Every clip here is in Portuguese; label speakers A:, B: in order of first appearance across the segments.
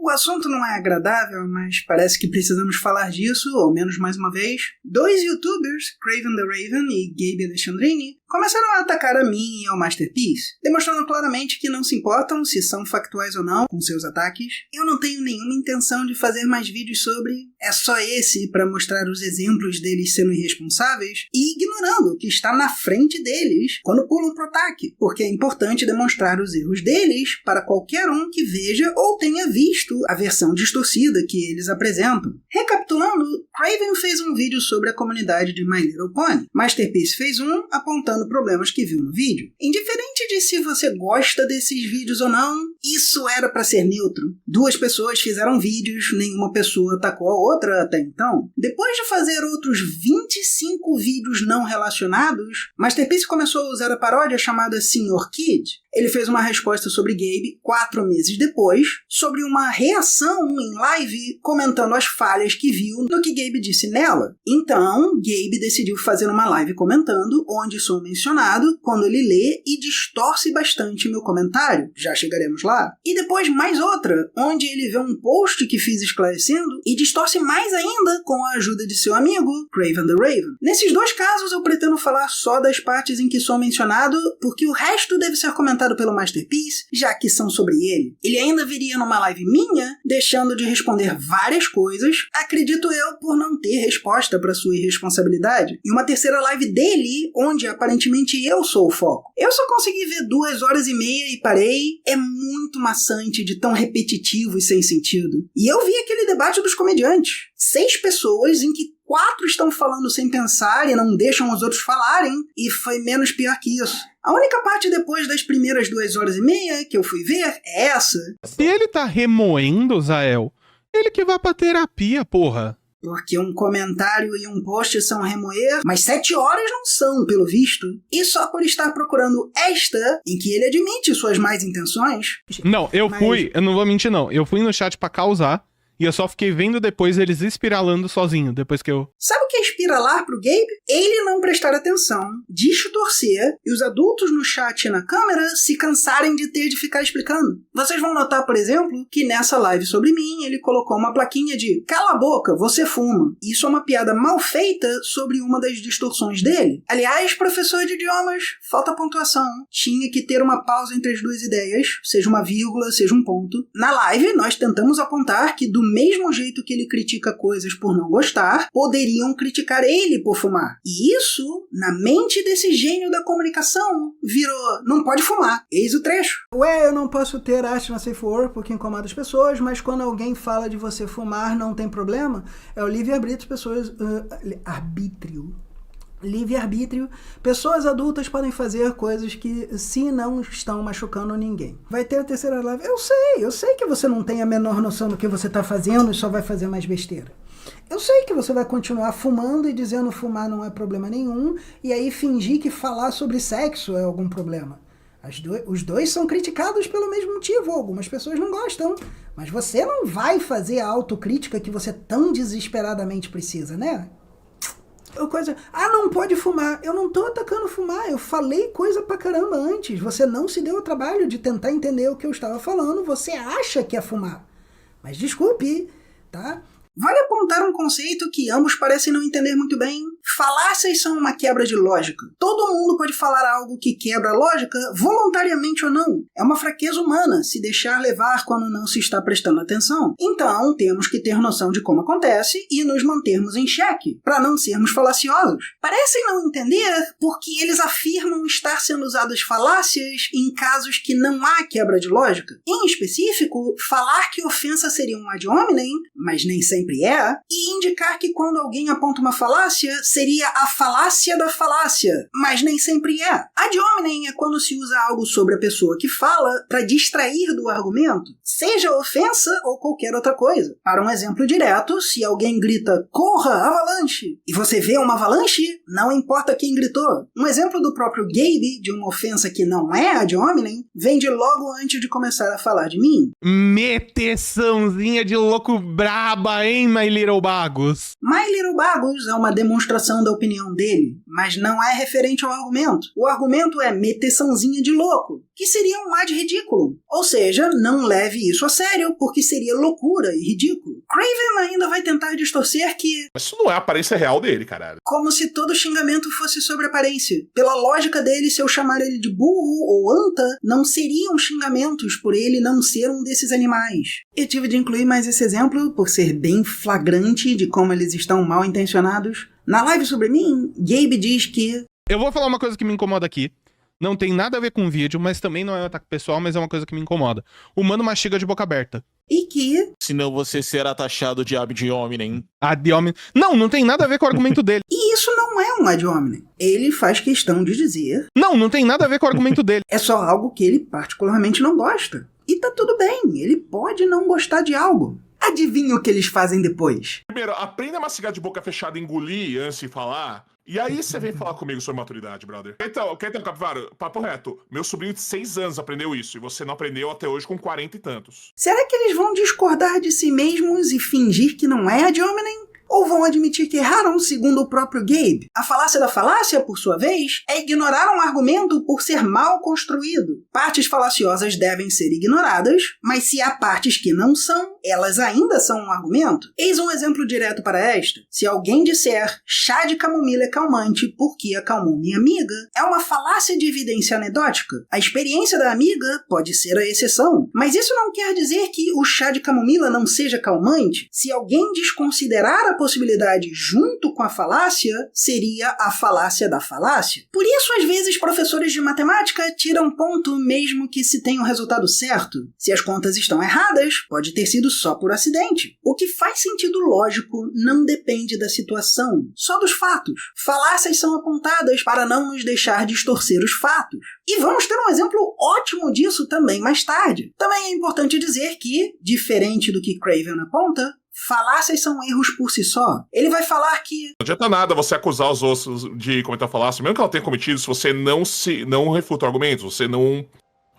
A: O assunto não é agradável, mas parece que precisamos falar disso, ao menos mais uma vez. 2 youtubers, Craven the Raven e Gabe Alexandrini, começaram a atacar a mim e ao Masterpiece, demonstrando claramente que não se importam se são factuais ou não com seus ataques. Eu não tenho nenhuma intenção de fazer mais vídeos sobre, é só esse para mostrar os exemplos deles sendo irresponsáveis e ignorando o que está na frente deles quando pulam pro ataque, porque é importante demonstrar os erros deles para qualquer um que veja ou tenha visto a versão distorcida que eles apresentam. Recapitulando, Craven fez um vídeo sobre a comunidade de My Little Pony. Masterpiece fez um apontando problemas que viu no vídeo. Indiferente de se você gosta desses vídeos ou não, isso era para ser neutro. 2 pessoas fizeram vídeos, nenhuma pessoa atacou a outra até então. Depois de fazer outros 25 vídeos não relacionados, Masterpiece começou a usar a paródia chamada Sr. Kid. Ele fez uma resposta sobre Gabe 4 meses depois, sobre uma reação em live comentando as falhas que viu no que Gabe disse nela. Então, Gabe decidiu fazer uma live comentando, onde sou mencionado, quando ele lê e distorce bastante meu comentário. Já chegaremos lá. E depois mais outra, onde ele vê um post que fiz esclarecendo e distorce mais ainda com a ajuda de seu amigo, Craven the Raven. Nesses 2 casos eu pretendo falar só das partes em que sou mencionado, porque o resto deve ser comentado pelo Masterpiece, já que são sobre ele. Ele ainda viria numa live minha, deixando de responder várias coisas, acredito eu, por não ter resposta para sua irresponsabilidade, e uma terceira live dele, onde aparentemente eu sou o foco. Eu só consegui ver 2 horas e meia e parei. É muito maçante de tão repetitivo e sem sentido. E eu vi aquele debate dos comediantes. 6 pessoas em que 4 estão falando sem pensar e não deixam os outros falarem, e foi menos pior que isso. A única parte depois das primeiras 2 horas e meia que eu fui ver é essa.
B: Se ele tá remoendo, Zael, ele que vai pra terapia, porra.
A: Porque um comentário e um post são remoer, mas 7 horas não são, pelo visto. E só por estar procurando esta, em que ele admite suas más intenções...
B: Não, eu não vou mentir não, eu fui no chat pra causar, e eu só fiquei vendo depois eles espiralando sozinho, depois que eu...
A: Sabe o que é espiralar pro Gabe? Ele não prestar atenção, distorcer, e os adultos no chat e na câmera se cansarem de ter de ficar explicando. Vocês vão notar, por exemplo, que nessa live sobre mim, ele colocou uma plaquinha de "Cala a boca, você fuma". Isso é uma piada mal feita sobre uma das distorções dele. Aliás, professor de idiomas, falta pontuação. Tinha que ter uma pausa entre as 2 ideias, seja uma vírgula, seja um ponto. Na live, nós tentamos apontar que do mesmo jeito que ele critica coisas por não gostar, poderiam criticar ele por fumar. E isso, na mente desse gênio da comunicação, virou "não pode fumar". Eis o trecho.
C: Ué, eu não posso ter arte na Safe Word porque incomoda as pessoas, mas quando alguém fala de você fumar não tem problema. É o livre-arbítrio, pessoas... livre-arbítrio, pessoas adultas podem fazer coisas que se não estão machucando ninguém. Vai ter a terceira live. Eu sei que você não tem a menor noção do que você está fazendo e só vai fazer mais besteira. Eu sei que você vai continuar fumando e dizendo fumar não é problema nenhum, e aí fingir que falar sobre sexo é algum problema. Os dois são criticados pelo mesmo motivo, algumas pessoas não gostam, mas você não vai fazer a autocrítica que você tão desesperadamente precisa, né? Não pode fumar. Eu não tô atacando fumar, eu falei coisa pra caramba antes. Você não se deu o trabalho de tentar entender o que eu estava falando, você acha que é fumar. Mas desculpe, tá?
A: Vale apontar um conceito que ambos parecem não entender muito bem. Falácias são uma quebra de lógica. Todo mundo pode falar algo que quebra a lógica, voluntariamente ou não. É uma fraqueza humana se deixar levar quando não se está prestando atenção. Então, temos que ter noção de como acontece e nos mantermos em xeque, para não sermos falaciosos. Parecem não entender porque eles afirmam estar sendo usadas falácias em casos que não há quebra de lógica. Em específico, falar que ofensa seria um ad hominem, mas nem sempre é, e indicar que quando alguém aponta uma falácia, seria a falácia da falácia, mas nem sempre é. Ad hominem é quando se usa algo sobre a pessoa que fala para distrair do argumento, seja ofensa ou qualquer outra coisa. Para um exemplo direto, se alguém grita "corra, avalanche", e você vê uma avalanche, não importa quem gritou. Um exemplo do próprio Gabe, de uma ofensa que não é ad hominem, vem de logo antes de começar a falar de mim.
B: Meteçãozinha de louco braba, hein, My Little Bagos?
A: My Little Bagos é uma demonstração demonstração da opinião dele, mas não é referente ao argumento. O argumento é meteçãozinha de louco, que seria um ad ridículo. Ou seja, não leve isso a sério, porque seria loucura e ridículo. Craven ainda vai tentar distorcer que...
D: Mas isso não é a aparência real dele, caralho.
A: Como se todo xingamento fosse sobre aparência. Pela lógica dele, se eu chamar ele de burro ou anta, não seriam xingamentos por ele não ser um desses animais. Eu tive de incluir mais esse exemplo por ser bem flagrante de como eles estão mal intencionados. Na live sobre mim, Gabe diz que...
B: Eu vou falar uma coisa que me incomoda aqui. Não tem nada a ver com o vídeo, mas também não é um ataque pessoal, mas é uma coisa que me incomoda. O mano mastiga de boca aberta.
A: E que...
E: Senão você será taxado de ad hominem.
B: Ad hominem... Não tem nada a ver com o argumento dele.
A: E isso não é um ad hominem. Ele faz questão de dizer...
B: Não tem nada a ver com o argumento dele.
A: É só algo que ele particularmente não gosta. E tá tudo bem, ele pode não gostar de algo. Adivinha o que eles fazem depois?
D: Primeiro, aprenda a mastigar de boca fechada, engolir antes de falar. E aí você vem falar comigo sobre maturidade, brother. Então, Capivara, papo reto. Meu sobrinho de 6 anos aprendeu isso. E você não aprendeu até hoje com 40 e tantos.
A: Será que eles vão discordar de si mesmos e fingir que não é ad hominem? Ou vão admitir que erraram segundo o próprio Gabe? A falácia da falácia, por sua vez, é ignorar um argumento por ser mal construído. Partes falaciosas devem ser ignoradas, mas se há partes que não são, elas ainda são um argumento. Eis um exemplo direto para esta. Se alguém disser chá de camomila é calmante porque acalmou minha amiga, é uma falácia de evidência anedótica. A experiência da amiga pode ser a exceção, mas isso não quer dizer que o chá de camomila não seja calmante. Se alguém desconsiderar a possibilidade junto com a falácia, seria a falácia da falácia. Por isso, às vezes, professores de matemática tiram ponto mesmo que se tenha o resultado certo. Se as contas estão erradas, pode ter sido só por acidente. O que faz sentido lógico não depende da situação, só dos fatos. Falácias são apontadas para não nos deixar distorcer os fatos. E vamos ter um exemplo ótimo disso também mais tarde. Também é importante dizer que, diferente do que Craven aponta, falácias são erros por si só. Ele vai falar que...
D: Não adianta nada você acusar os outros de cometer falácia, mesmo que ela tenha cometido, se você não refuta o argumento, você não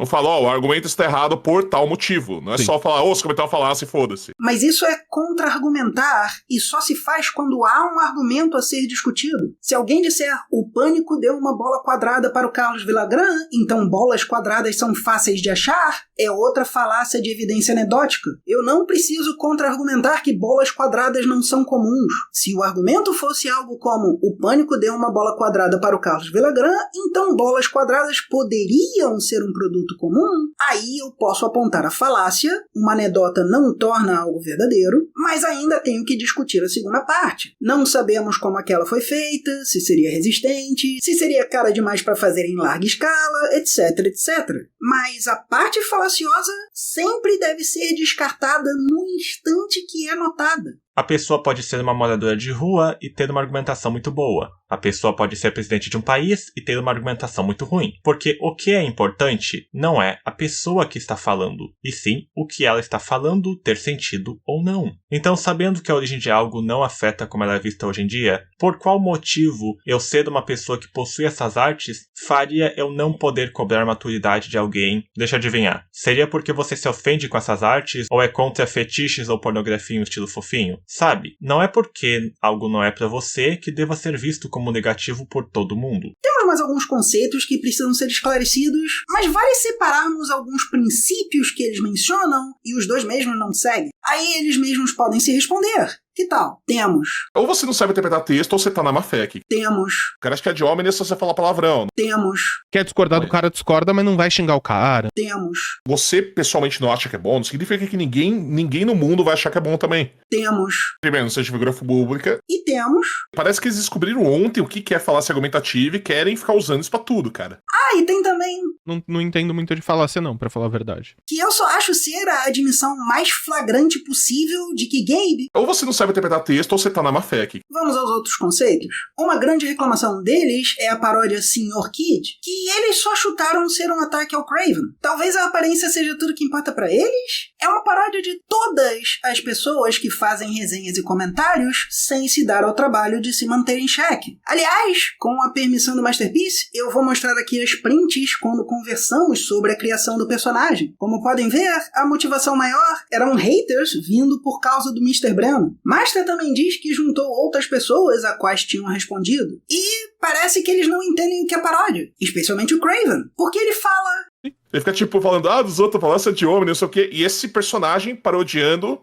D: fala, o argumento está errado por tal motivo. Não é só falar, você cometeu uma falácia e foda-se.
A: Mas isso é contra-argumentar e só se faz quando há um argumento a ser discutido. Se alguém disser, o Pânico deu uma bola quadrada para o Carlos Villagrán, então bolas quadradas são fáceis de achar, é outra falácia de evidência anedótica. Eu não preciso contra-argumentar que bolas quadradas não são comuns. Se o argumento fosse algo como, o Pânico deu uma bola quadrada para o Carlos Villagrán, então bolas quadradas poderiam ser um produto comum, aí eu posso apontar a falácia, uma anedota não torna algo verdadeiro, mas ainda tenho que discutir a segunda parte. Não sabemos como aquela foi feita, se seria resistente, se seria cara demais para fazer em larga escala, etc, etc. Mas a parte falaciosa sempre deve ser descartada no instante que é notada.
F: A pessoa pode ser uma moradora de rua e ter uma argumentação muito boa. A pessoa pode ser presidente de um país e ter uma argumentação muito ruim. Porque o que é importante não é a pessoa que está falando, e sim o que ela está falando ter sentido ou não. Então, sabendo que a origem de algo não afeta como ela é vista hoje em dia, por qual motivo eu ser uma pessoa que possui essas artes faria eu não poder cobrar maturidade de alguém? Deixa eu adivinhar. Seria porque você se ofende com essas artes ou é contra fetiches ou pornografia em um estilo fofinho? Sabe? Não é porque algo não é pra você que deva ser visto como negativo por todo mundo.
A: Temos mais alguns conceitos que precisam ser esclarecidos, mas vale separarmos alguns princípios que eles mencionam e os dois mesmos não seguem. Aí eles mesmos podem se responder. Que tal? Temos.
D: Ou você não sabe interpretar texto, ou você tá na má fé aqui.
A: Temos.
D: O cara acha que é de homem é só você falar palavrão.
A: Temos.
B: Quer discordar do cara, discorda, mas não vai xingar o cara.
A: Temos.
D: Você pessoalmente não acha que é bom, não significa que ninguém no mundo vai achar que é bom também.
A: Temos.
D: Primeiro, não seja figura pública.
A: E temos.
D: Parece que eles descobriram ontem o que é falácia argumentativa e querem ficar usando isso pra tudo, cara.
A: Ah, e tem também...
B: Não entendo muito de falácia não, pra falar a verdade.
A: Que eu só acho ser a admissão mais flagrante possível de que Gabe...
D: Ou você não sabe interpretar texto, ou você tá na má fé aqui.
A: Vamos aos outros conceitos. Uma grande reclamação deles é a paródia Sr. Kid, que eles só chutaram ser um ataque ao Craven. Talvez a aparência seja tudo que importa pra eles? É uma paródia de todas as pessoas que fazem resenhas e comentários sem se dar ao trabalho de se manter em xeque. Aliás, com a permissão do Masterpiece, eu vou mostrar aqui as prints quando conversamos sobre a criação do personagem. Como podem ver, a motivação maior eram haters vindo por causa do Mr. Breno. Master também diz que juntou outras pessoas a quais tinham respondido, e parece que eles não entendem o que é paródia, especialmente o Craven, porque ele fala...
D: Ele fica tipo falando, dos outros, falando essa de homem, não sei o quê, e esse personagem parodiando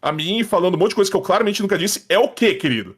D: a mim, falando um monte de coisa que eu claramente nunca disse, é o quê, querido?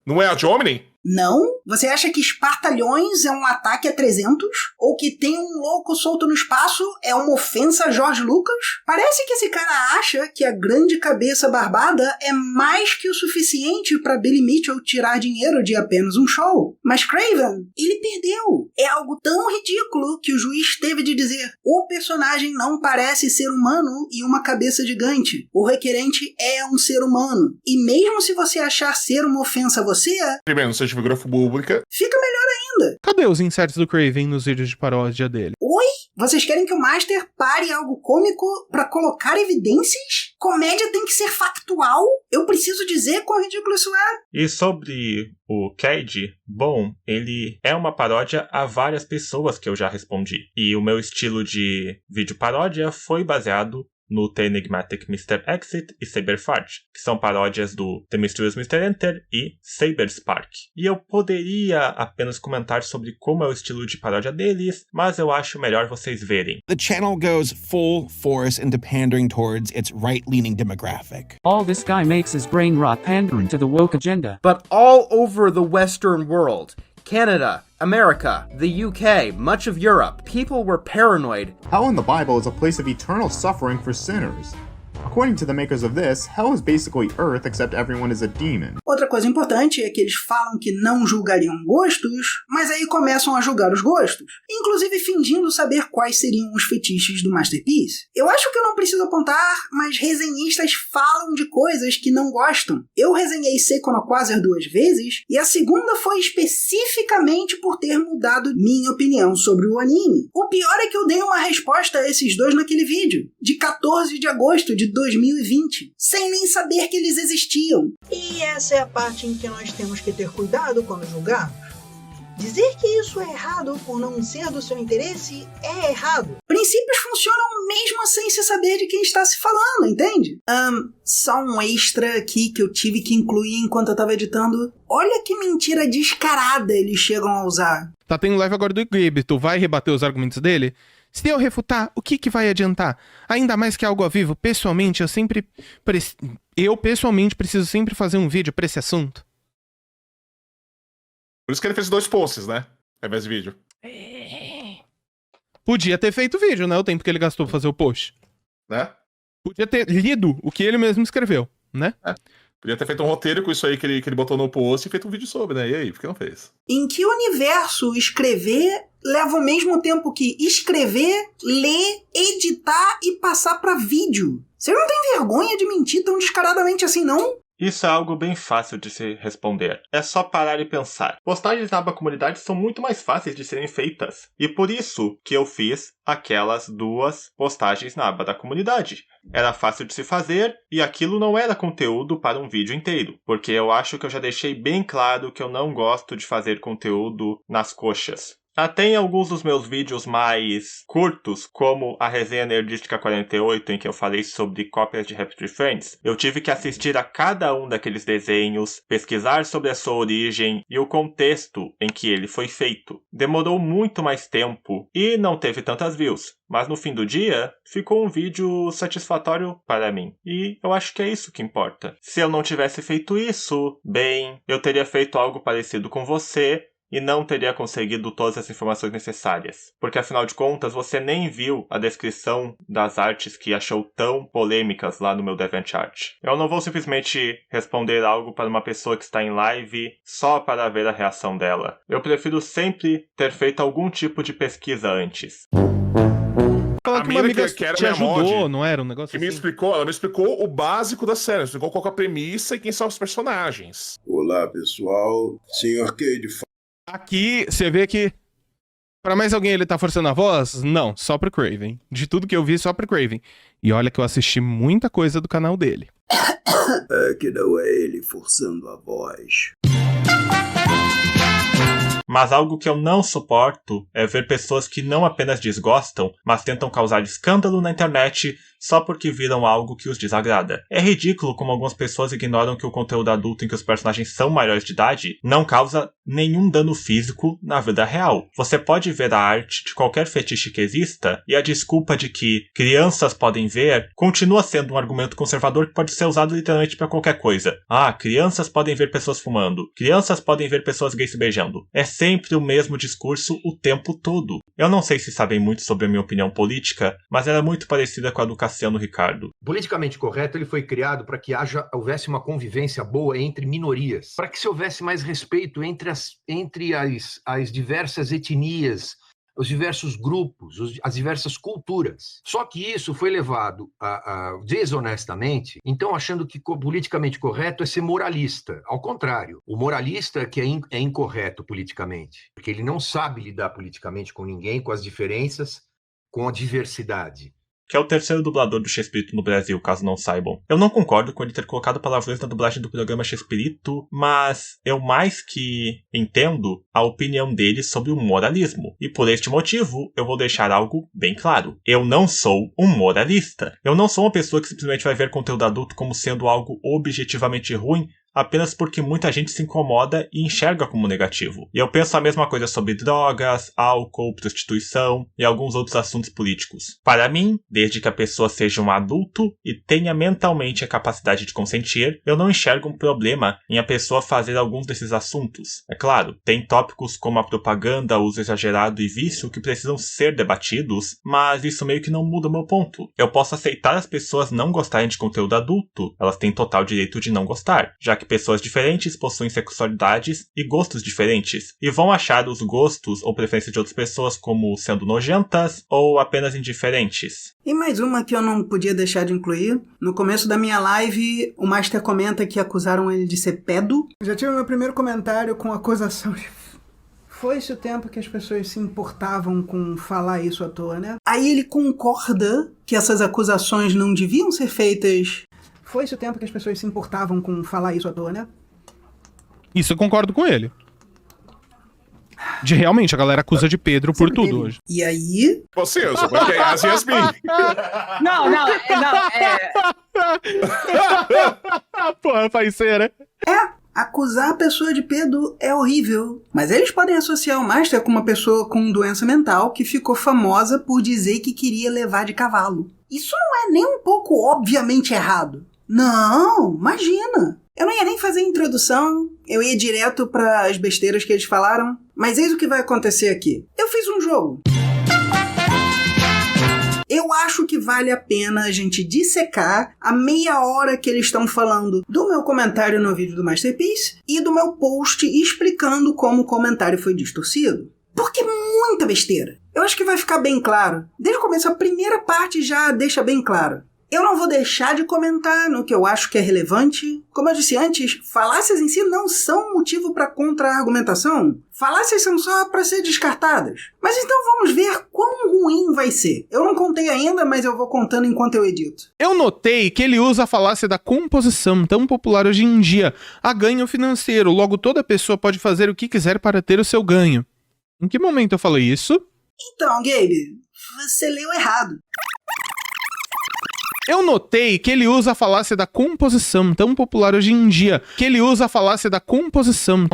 D: Não é a de Omni?
A: Não? Você acha que espartalhões é um ataque a 300? Ou que tem um louco solto no espaço é uma ofensa a George Lucas? Parece que esse cara acha que a grande cabeça barbada é mais que o suficiente para Billy Mitchell tirar dinheiro de apenas um show. Mas Craven, ele perdeu. É algo tão ridículo que o juiz teve de dizer: o personagem não parece ser humano e uma cabeça gigante. O requerente é um ser humano. E mesmo se você achar ser uma ofensa a você...
D: Primeiro, não seja figura pública.
A: Fica melhor ainda.
B: Cadê os inserts do Craven nos vídeos de paródia dele?
A: Oi? Vocês querem que o Master pare algo cômico pra colocar evidências? Comédia tem que ser factual? Eu preciso dizer quão ridículo isso é.
F: E sobre o Cade, bom, ele é uma paródia a várias pessoas que eu já respondi. E o meu estilo de vídeo paródia foi baseado no The Enigmatic Mr. Exit e Saberfart, que são paródias do The Mysterious Mr. Enter e Saberspark. E eu poderia apenas comentar sobre como é o estilo de paródia deles, mas eu acho melhor vocês verem.
G: The channel goes full force into pandering towards its right-leaning demographic.
H: All this guy makes is brain rot pandering to the woke agenda.
I: But all over the Western world, Canada, America, the UK, much of Europe, people were paranoid.
J: Hell in the Bible is a place of eternal suffering for sinners. According to the makers of this, hell is basically Earth, except everyone is a demon.
A: Outra coisa importante é que eles falam que não julgariam gostos, mas aí começam a julgar os gostos, inclusive fingindo saber quais seriam os fetiches do Masterpiece. Eu acho que eu não preciso apontar, mas resenhistas falam de coisas que não gostam. Eu resenhei Seiko no Quasar 2 vezes, e a segunda foi especificamente por ter mudado minha opinião sobre o anime. O pior é que eu dei uma resposta a esses dois naquele vídeo, de 14 de agosto de 2020, sem nem saber que eles existiam.
C: E essa é a parte em que nós temos que ter cuidado quando julgarmos. Dizer que isso é errado por não ser do seu interesse é errado.
A: Princípios funcionam mesmo sem se saber de quem está se falando, entende? Só um extra aqui que eu tive que incluir enquanto eu tava editando. Olha que mentira descarada eles chegam a usar.
B: Tá tendo live agora do Gabe, tu vai rebater os argumentos dele? Se eu refutar, o que vai adiantar? Ainda mais que algo ao vivo, pessoalmente, eu pessoalmente preciso sempre fazer um vídeo pra esse assunto.
D: Por isso que ele fez 2 posts, né? Ao invés de vídeo.
B: Podia ter feito vídeo, né? O tempo que ele gastou pra fazer o post.
D: Né?
B: Podia ter lido o que ele mesmo escreveu, né?
D: Podia ter feito um roteiro com isso aí que ele botou no post e feito um vídeo sobre, né? E aí, por que não fez?
A: Em que universo escrever leva o mesmo tempo que escrever, ler, editar e passar pra vídeo? Você não tem vergonha de mentir tão descaradamente assim, não?
F: Isso é algo bem fácil de se responder. É só parar e pensar. Postagens na aba comunidade são muito mais fáceis de serem feitas. E por isso que eu fiz aquelas 2 postagens na aba da comunidade. Era fácil de se fazer e aquilo não era conteúdo para um vídeo inteiro. Porque eu acho que eu já deixei bem claro que eu não gosto de fazer conteúdo nas coxas. Até em alguns dos meus vídeos mais curtos, como a resenha Nerdística 48, em que eu falei sobre cópias de Happy Tree Friends, eu tive que assistir a cada um daqueles desenhos, pesquisar sobre a sua origem e o contexto em que ele foi feito. Demorou muito mais tempo e não teve tantas views, mas no fim do dia, ficou um vídeo satisfatório para mim. E eu acho que é isso que importa. Se eu não tivesse feito isso, bem, eu teria feito algo parecido com você, e não teria conseguido todas as informações necessárias. Porque afinal de contas, você nem viu a descrição das artes que achou tão polêmicas lá no meu DeviantArt. Eu não vou simplesmente responder algo para uma pessoa que está em live só para ver a reação dela. Eu prefiro sempre ter feito algum tipo de pesquisa antes.
B: Falar que uma amiga
D: que era
B: te
D: minha
B: ajudou,
D: mod,
B: não era um negócio
D: que
B: assim?
D: ela me explicou o básico da série, me explicou qual é a premissa e quem são os personagens.
K: Olá, pessoal. Sr. Cade.
B: Aqui, você vê que pra mais alguém ele tá forçando a voz? Não, só pro Craven. De tudo que eu vi, só pro Craven. E olha que eu assisti muita coisa do canal dele.
K: É que não é ele forçando a voz.
F: Mas algo que eu não suporto é ver pessoas que não apenas desgostam, mas tentam causar escândalo na internet só porque viram algo que os desagrada. É ridículo como algumas pessoas ignoram que o conteúdo adulto em que os personagens são maiores de idade não causa nenhum dano físico na vida real. Você pode ver a arte de qualquer fetiche que exista, e a desculpa de que crianças podem ver continua sendo um argumento conservador que pode ser usado literalmente para qualquer coisa. Ah, crianças podem ver pessoas fumando. Crianças podem ver pessoas gays se beijando. É sempre o mesmo discurso o tempo todo. Eu não sei se sabem muito sobre a minha opinião política, mas ela é muito parecida com a do Cassiano Ricardo.
L: Politicamente correto, ele foi criado para que houvesse uma convivência boa entre minorias, para que se houvesse mais respeito entre as diversas etnias, os diversos grupos, as diversas culturas. Só que isso foi levado desonestamente, então achando que politicamente correto é ser moralista. Ao contrário, o moralista que é incorreto politicamente, porque ele não sabe lidar politicamente com ninguém, com as diferenças, com a diversidade.
F: Que é o terceiro dublador do Chespirito no Brasil, caso não saibam. Eu não concordo com ele ter colocado palavrões na dublagem do programa Chespirito, mas eu mais que entendo a opinião dele sobre o moralismo. E por este motivo, eu vou deixar algo bem claro. Eu não sou um moralista. Eu não sou uma pessoa que simplesmente vai ver conteúdo adulto como sendo algo objetivamente ruim, apenas porque muita gente se incomoda e enxerga como negativo. E eu penso a mesma coisa sobre drogas, álcool, prostituição e alguns outros assuntos políticos. Para mim, desde que a pessoa seja um adulto e tenha mentalmente a capacidade de consentir, eu não enxergo um problema em a pessoa fazer alguns desses assuntos. É claro, tem tópicos como a propaganda, uso exagerado e vício que precisam ser debatidos, mas isso meio que não muda o meu ponto. Eu posso aceitar as pessoas não gostarem de conteúdo adulto, elas têm total direito de não gostar, já que pessoas diferentes possuem sexualidades e gostos diferentes, e vão achar os gostos ou preferências de outras pessoas como sendo nojentas ou apenas indiferentes.
A: E mais uma que eu não podia deixar de incluir. No começo da minha live, o Master comenta que acusaram ele de ser pedo.
C: Já tive meu primeiro comentário com acusação de... Foi-se o tempo que as pessoas se importavam com falar isso à toa, né?
A: Aí ele concorda que essas acusações não deviam ser feitas...
C: Foi-se o tempo que as pessoas se importavam com falar isso à toa, né?
B: Isso eu concordo com ele. De realmente, a galera acusa de Pedro por tudo hoje.
A: E aí...
D: Você, eu sou porque é as Yasmin.
M: Não.
B: Porra, parceira.
A: Acusar a pessoa de pedo é horrível. Mas eles podem associar o Master com uma pessoa com doença mental que ficou famosa por dizer que queria levar de cavalo. Isso não é nem um pouco obviamente errado. Não, imagina. Eu não ia nem fazer a introdução, eu ia direto para as besteiras que eles falaram. Mas eis o que vai acontecer aqui. Eu fiz um jogo. Eu acho que vale a pena a gente dissecar a meia hora que eles estão falando do meu comentário no vídeo do Masterpiece e do meu post explicando como o comentário foi distorcido. Porque é muita besteira. Eu acho que vai ficar bem claro. Desde o começo, a primeira parte já deixa bem claro. Eu não vou deixar de comentar no que eu acho que é relevante. Como eu disse antes, falácias em si não são motivo para contra-argumentação. Falácias são só para ser descartadas. Mas então vamos ver quão ruim vai ser. Eu não contei ainda, mas eu vou contando enquanto eu edito.
B: Eu notei que ele usa a falácia da composição, tão popular hoje em dia, a ganho financeiro. Logo, toda pessoa pode fazer o que quiser para ter o seu ganho. Em que momento eu falei isso?
A: Então, Gabe, você leu errado.
B: Eu notei que ele usa a falácia da composição, tão popular hoje em dia, A falácia da composição.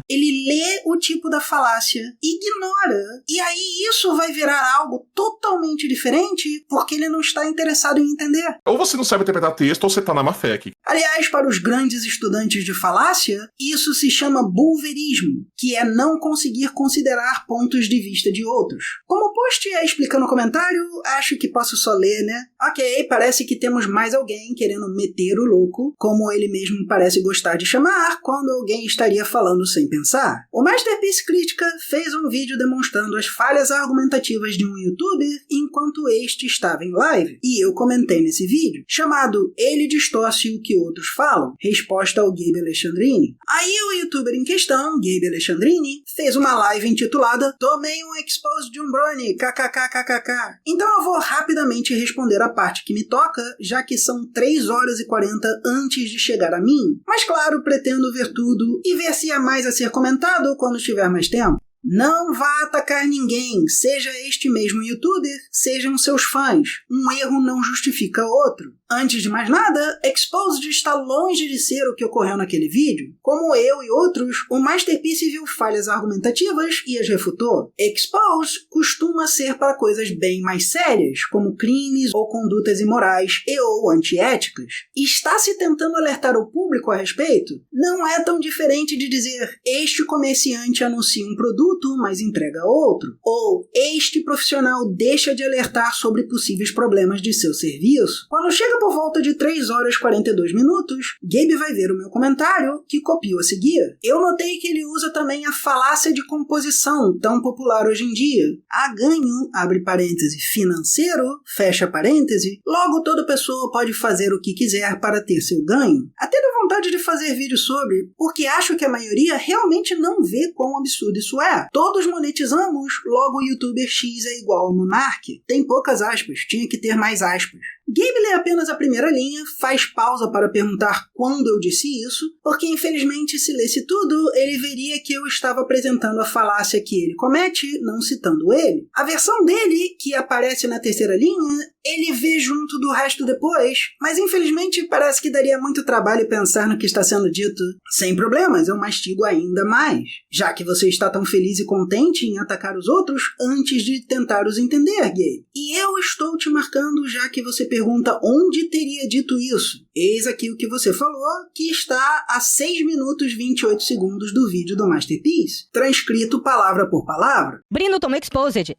A: Ele lê o tipo da falácia, ignora, e aí isso vai virar algo totalmente diferente porque ele não está interessado em entender.
D: Ou você não sabe interpretar texto ou você tá na má fé aqui.
A: Aliás, para os grandes estudantes de falácia, isso se chama bulverismo, que é não conseguir considerar pontos de vista de outros. Como o post é explicando no comentário, acho que posso só ler, né? Ok, parece que temos mais alguém querendo meter o louco, como ele mesmo parece gostar de chamar, quando alguém estaria falando sem pensar. O Masterpiece Crítica fez um vídeo demonstrando as falhas argumentativas de um youtuber enquanto este estava em live, e eu comentei nesse vídeo, chamado Ele Distorce o que Outros Falam, resposta ao Gabe Alexandrini. Aí o youtuber em questão, Gabe Alexandrini, fez uma live intitulada Tomei um expose de um brony, kkkkk. Então eu vou rapidamente finalmente responder a parte que me toca, já que são 3 horas e 40 antes de chegar a mim. Mas claro, pretendo ver tudo e ver se há mais a ser comentado quando tiver mais tempo. Não vá atacar ninguém, seja este mesmo youtuber, sejam seus fãs. Um erro não justifica outro. Antes de mais nada, Exposed está longe de ser o que ocorreu naquele vídeo. Como eu e outros, o Masterpiece viu falhas argumentativas e as refutou. Exposed costuma ser para coisas bem mais sérias, como crimes ou condutas imorais e ou antiéticas. Está se tentando alertar o público a respeito? Não é tão diferente de dizer, este comerciante anuncia um produto, mas entrega outro. Ou, este profissional deixa de alertar sobre possíveis problemas de seu serviço. Quando chega por volta de 3 horas e 42 minutos, Gabe vai ver o meu comentário, que copio a seguir. Eu notei que ele usa também a falácia de composição, tão popular hoje em dia. Há ganho, abre parêntese, financeiro, fecha parêntese, logo toda pessoa pode fazer o que quiser para ter seu ganho. Até deu vontade de fazer vídeo sobre, porque acho que a maioria realmente não vê quão absurdo isso é. Todos monetizamos, logo o youtuber X é igual ao Monark. Tem poucas aspas, tinha que ter mais aspas. Gabe lê apenas a primeira linha, faz pausa para perguntar quando eu disse isso, porque infelizmente se lesse tudo, ele veria que eu estava apresentando a falácia que ele comete, não citando ele. A versão dele, que aparece na terceira linha, ele vê junto do resto depois, mas infelizmente parece que daria muito trabalho pensar no que está sendo dito. Sem problemas, eu mastigo ainda mais, já que você está tão feliz e contente em atacar os outros antes de tentar os entender, Gabe. E eu estou te marcando já que você pergunta onde teria dito isso. Eis aqui o que você falou, que está a 6 minutos e 28 segundos do vídeo do Masterpiece, transcrito palavra por palavra.
M: Brino tomou Exposed.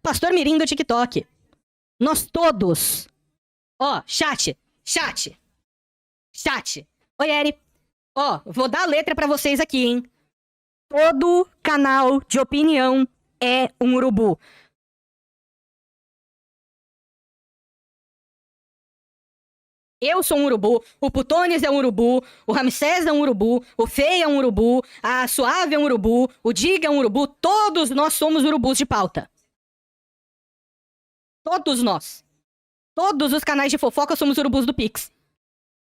M: Pastor Mirim do TikTok. Nós todos. Chat. Oi, Eri. Vou dar a letra pra vocês aqui, hein. Todo canal de opinião é um urubu. Eu sou um urubu, o Putones é um urubu, o Ramsés é um urubu, o Fei é um urubu, a Suave é um urubu, o Diga é um urubu, todos nós somos urubus de pauta. Todos nós. Todos os canais de fofoca somos urubus do Pix.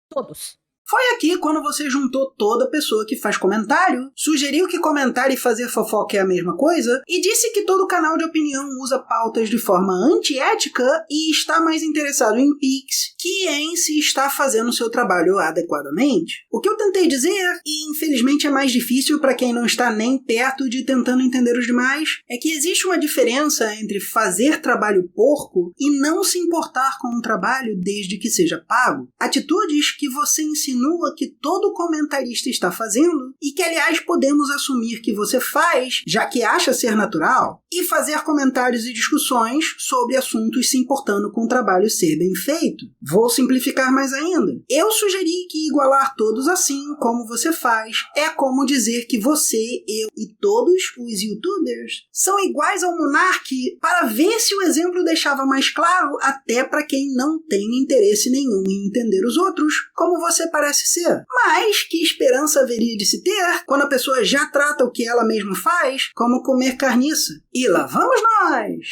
M: Todos.
A: Foi aqui quando você juntou toda pessoa que faz comentário, sugeriu que comentar e fazer fofoca é a mesma coisa, e disse que todo canal de opinião usa pautas de forma antiética e está mais interessado em Pix que em se está fazendo seu trabalho adequadamente. O que eu tentei dizer, e infelizmente é mais difícil para quem não está nem perto de tentando entender os demais, é que existe uma diferença entre fazer trabalho porco e não se importar com o trabalho desde que seja pago. Atitudes que você insinua que todo comentarista está fazendo e que, aliás, podemos assumir que você faz, já que acha ser natural, e fazer comentários e discussões sobre assuntos se importando com o trabalho ser bem feito. Vou simplificar mais ainda. Eu sugeri que igualar todos assim, como você faz, é como dizer que você, eu e todos os youtubers são iguais ao Monark, para ver se o exemplo deixava mais claro até para quem não tem interesse nenhum em entender os outros, como você parece ser. Mas que esperança haveria de se ter quando a pessoa já trata o que ela mesma faz como comer carniça? E lá vamos nós!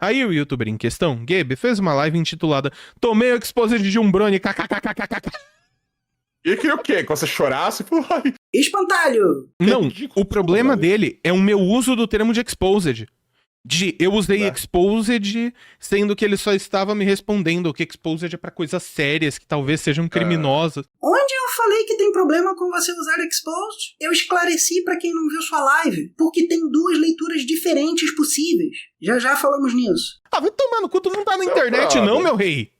B: Aí o youtuber em questão, Gabe, fez uma live intitulada Tomei o Exposed de um Brony, kkkkkk.
D: E que o quê? Quando você chorasse?
A: Espantalho!
B: Não, o problema dele é o meu uso do termo de Exposed. Eu usei Exposed, sendo que ele só estava me respondendo que Exposed é pra coisas sérias, que talvez sejam criminosas.
A: Onde eu falei que tem problema com você usar Exposed? Eu esclareci pra quem não viu sua live, porque tem 2 leituras diferentes possíveis. Já falamos nisso.
B: Vai tomar no cu, tu não tá na internet não, meu rei.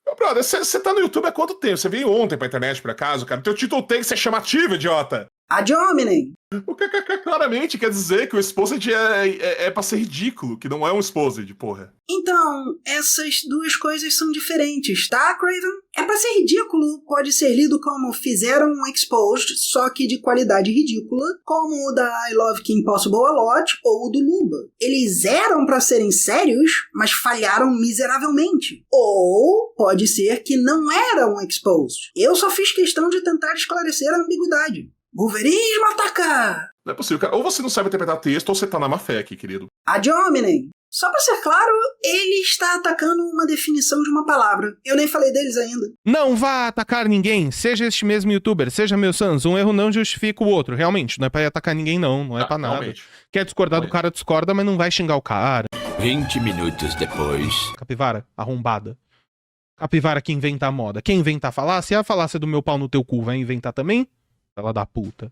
D: Meu brother, você tá no YouTube há quanto tempo? Você veio ontem pra internet, por acaso, cara? Teu título tem que ser chamativo, idiota!
A: Ad hominem!
D: O que claramente quer dizer que o Exposed é pra ser ridículo, que não é um Exposed, porra.
A: Então, essas 2 coisas são diferentes, tá, Craven? É pra ser ridículo, pode ser lido como fizeram um Exposed, só que de qualidade ridícula, como o da I Love Kim Possible a Lot ou o do Luba. Eles eram pra serem sérios, mas falharam miseravelmente. Ou pode ser que não era um Exposed. Eu só fiz questão de tentar esclarecer a ambiguidade. Bulverismo ataca!
D: Não é possível, cara. Ou você não sabe interpretar texto, ou você tá na má fé aqui, querido.
A: Ad hominem. Só pra ser claro, ele está atacando uma definição de uma palavra. Eu nem falei deles ainda.
B: Não vá atacar ninguém, seja este mesmo youtuber, seja meu Sans. Um erro não justifica o outro. Realmente, não é pra ir atacar ninguém, não é pra nada.
D: Realmente.
B: Quer discordar do cara, discorda, mas não vai xingar o cara.
N: 20 minutos depois.
B: Capivara, arrombada. Capivara que inventa a moda. Quem inventa a falácia? A falácia do meu pau no teu cu vai inventar também? Ela da puta.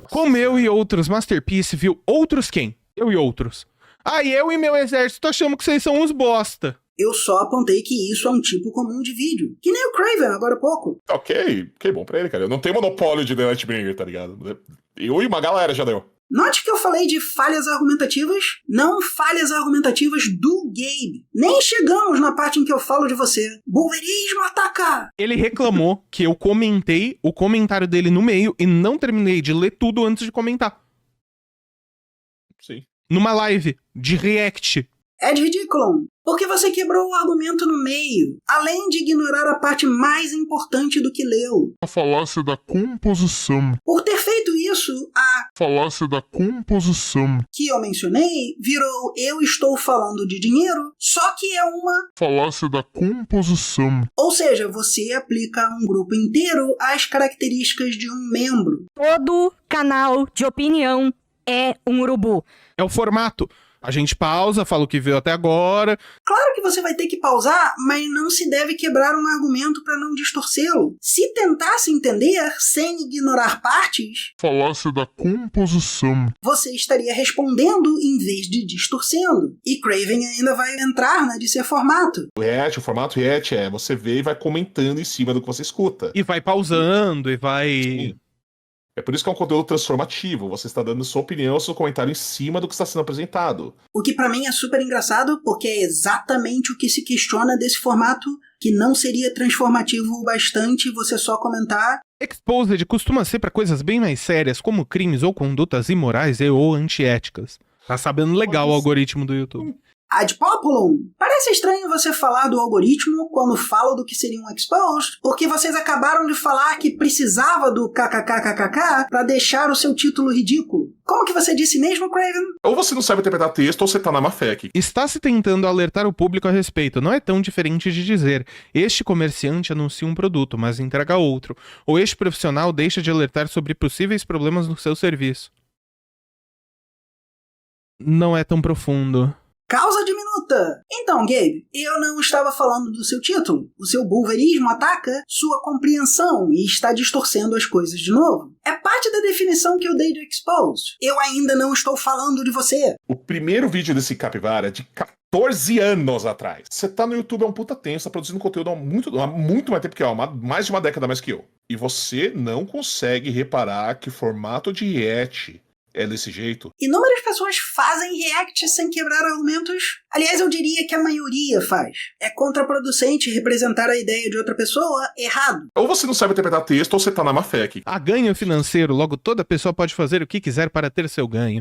B: Como eu e outros Masterpiece viu outros quem? Eu e outros. Eu e meu exército achamos que vocês são uns bosta.
A: Eu só apontei que isso é um tipo comum de vídeo. Que nem o Craven, agora há pouco.
D: Ok, bom pra ele, cara. Eu não tenho monopólio de The Nightbringer, tá ligado? Eu e uma galera já deu.
A: Note que eu falei de falhas argumentativas, não falhas argumentativas do Gabe. Nem chegamos na parte em que eu falo de você. Bulverismo ataca!
B: Ele reclamou que eu comentei o comentário dele no meio e não terminei de ler tudo antes de comentar.
D: Sim.
B: Numa live de react.
A: É de ridículo, porque você quebrou o argumento no meio, além de ignorar a parte mais importante do que leu.
O: A falácia da composição.
A: Por ter feito isso, a
O: falácia da composição
A: que eu mencionei virou eu estou falando de dinheiro, só que é uma
O: falácia da composição.
A: Ou seja, você aplica a um grupo inteiro as características de um membro.
M: Todo canal de opinião é um urubu.
B: É o formato. A gente pausa, fala o que viu até agora.
A: Claro que você vai ter que pausar, mas não se deve quebrar um argumento para não distorcê-lo. Se tentasse entender sem ignorar partes,
O: falácia da composição,
A: você estaria respondendo em vez de distorcendo. E Craven ainda vai entrar na de ser formato.
D: O formato react é você vê e vai comentando em cima do que você escuta.
B: E vai pausando, e vai...
D: Sim. É por isso que é um conteúdo transformativo. Você está dando sua opinião, seu comentário em cima do que está sendo apresentado.
A: O que pra mim é super engraçado, porque é exatamente o que se questiona desse formato, que não seria transformativo o bastante você só comentar.
B: Exposed costuma ser para coisas bem mais sérias, como crimes ou condutas imorais e ou antiéticas. Tá sabendo legal o algoritmo do YouTube.
A: Ad populum. Parece estranho você falar do algoritmo quando falo do que seria um exposed, porque vocês acabaram de falar que precisava do kkkkkk pra deixar o seu título ridículo. Como que você disse mesmo, Craven?
D: Ou você não sabe interpretar texto, ou você tá na má fé aqui.
B: Está se tentando alertar o público a respeito. Não é tão diferente de dizer, este comerciante anuncia um produto, mas entrega outro. Ou este profissional deixa de alertar sobre possíveis problemas no seu serviço. Não é tão profundo.
A: Causa diminuta! Então, Gabe, eu não estava falando do seu título. O seu bulverismo ataca sua compreensão e está distorcendo as coisas de novo. É parte da definição que eu dei de exposed. Eu ainda não estou falando de você.
D: O primeiro vídeo desse capivara é de 14 anos atrás. Você tá no YouTube há um puta tempo, você tá produzindo conteúdo há muito mais tempo que eu, mais de uma década mais que eu. E você não consegue reparar que o formato de react é desse jeito.
A: Inúmeras pessoas fazem react sem quebrar argumentos. Aliás, eu diria que a maioria faz. É contraproducente representar a ideia de outra pessoa errado.
D: Ou você não sabe interpretar texto, ou você tá na má fé aqui.
B: Há ganho financeiro, logo toda pessoa pode fazer o que quiser para ter seu ganho.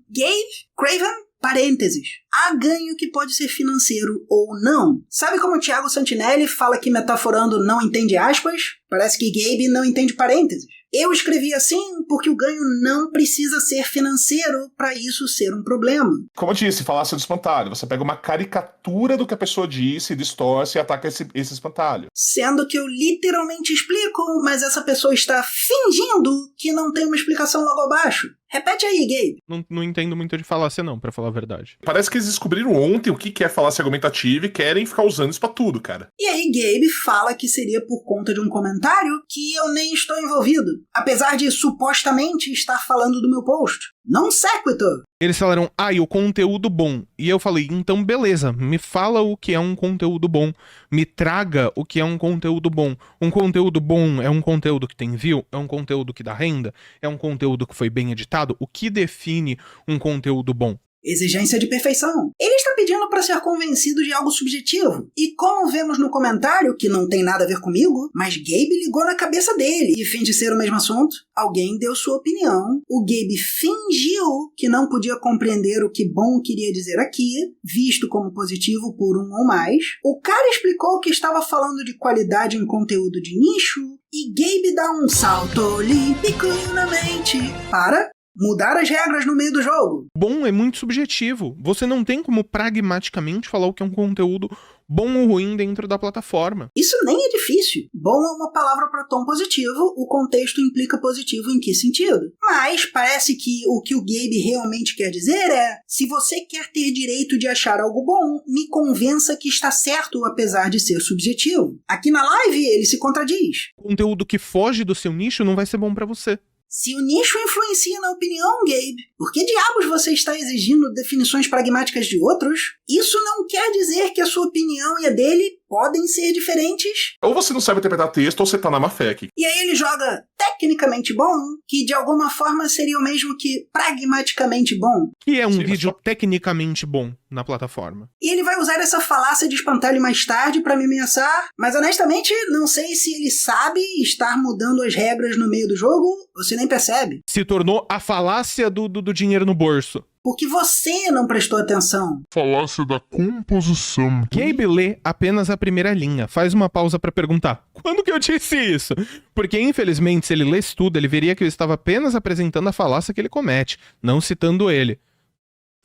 A: Gabe, Craven, parênteses. Há ganho que pode ser financeiro ou não. Sabe como o Thiago Santinelli fala que metaforando não entende aspas? Parece que Gabe não entende parênteses. Eu escrevi assim porque o ganho não precisa ser financeiro para isso ser um problema.
D: Como eu disse, falácia do espantalho. Você pega uma caricatura do que a pessoa disse, distorce e ataca esse espantalho.
A: Sendo que eu literalmente explico, mas essa pessoa está fingindo que não tem uma explicação logo abaixo. Repete aí, Gabe.
B: Não entendo muito de falácia não, pra falar a verdade.
D: Parece que eles descobriram ontem o que é falácia argumentativa e querem ficar usando isso pra tudo, cara.
A: E aí Gabe fala que seria por conta de um comentário que eu nem estou envolvido, apesar de supostamente estar falando do meu post. Não sequitur.
B: Eles falaram, e o conteúdo bom. E eu falei, então beleza, me fala o que é um conteúdo bom. Me traga o que é um conteúdo bom. Um conteúdo bom é um conteúdo que tem view? É um conteúdo que dá renda? É um conteúdo que foi bem editado? O que define um conteúdo bom?
A: Exigência de perfeição. Ele está pedindo para ser convencido de algo subjetivo. E como vemos no comentário, que não tem nada a ver comigo, mas Gabe ligou na cabeça dele. E fim de ser o mesmo assunto, alguém deu sua opinião. O Gabe fingiu que não podia compreender o que bom queria dizer aqui, visto como positivo por um ou mais. O cara explicou que estava falando de qualidade em conteúdo de nicho. E Gabe dá um salto olímpico na mente para mudar as regras no meio do jogo.
B: Bom é muito subjetivo. Você não tem como pragmaticamente falar o que é um conteúdo bom ou ruim dentro da plataforma.
A: Isso nem é difícil. Bom é uma palavra para tom positivo, o contexto implica positivo em que sentido? Mas parece que o Gabe realmente quer dizer é: se você quer ter direito de achar algo bom, me convença que está certo apesar de ser subjetivo. Aqui na live ele se contradiz.
B: Conteúdo que foge do seu nicho não vai ser bom para você.
A: Se o nicho influencia na opinião, Gabe, por que diabos você está exigindo definições pragmáticas de outros? Isso não quer dizer que a sua opinião e a dele podem ser diferentes.
D: Ou você não sabe interpretar texto, ou você tá na má fé aqui.
A: E aí ele joga tecnicamente bom, que de alguma forma seria o mesmo que pragmaticamente bom.
B: Que é um vídeo tecnicamente bom na plataforma.
A: E ele vai usar essa falácia de espantalho mais tarde pra me ameaçar, mas honestamente não sei se ele sabe estar mudando as regras no meio do jogo, ou se nem percebe.
B: Se tornou a falácia do dinheiro no bolso.
A: Porque você não prestou atenção.
O: Falácia da composição.
B: Gabe lê apenas a primeira linha, faz uma pausa pra perguntar: quando que eu disse isso? Porque infelizmente se ele lesse tudo, ele veria que eu estava apenas apresentando a falácia que ele comete, não citando ele.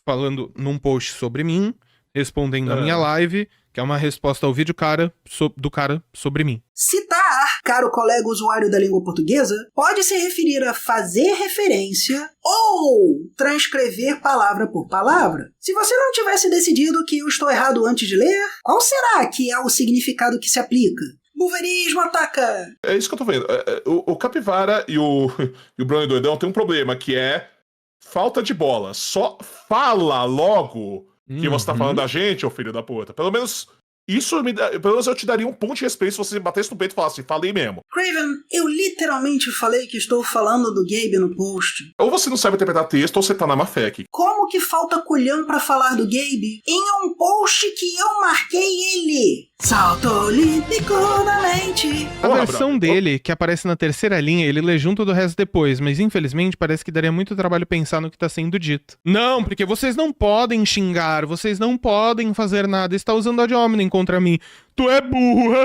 B: Falando num post sobre mim, respondendo a minha live, que é uma resposta ao vídeo do cara sobre mim.
A: Citar, caro colega usuário da língua portuguesa, pode se referir a fazer referência ou transcrever palavra por palavra. Se você não tivesse decidido que eu estou errado antes de ler, qual será que é o significado que se aplica? Bulverismo ataca!
D: É isso que eu tô vendo. O Capivara e o Bruno Doidão tem um problema, que é falta de bola. Só fala logo que você tá falando da gente, ô filho da puta. Pelo menos isso pelo menos eu te daria um ponto de respeito se você batesse no peito e falasse: falei mesmo.
A: Craven, eu literalmente falei que estou falando do Gabe no post.
D: Ou você não sabe interpretar texto, ou você tá na má fé aqui.
A: Como que falta culhão pra falar do Gabe em um post que eu marquei ele? Salto olímpico na mente.
B: A versão dele, que aparece na terceira linha, ele lê junto do resto depois, mas infelizmente parece que daria muito trabalho pensar no que tá sendo dito. Não, porque vocês não podem xingar, vocês não podem fazer nada, está usando ad hominem contra mim. Tu é burro,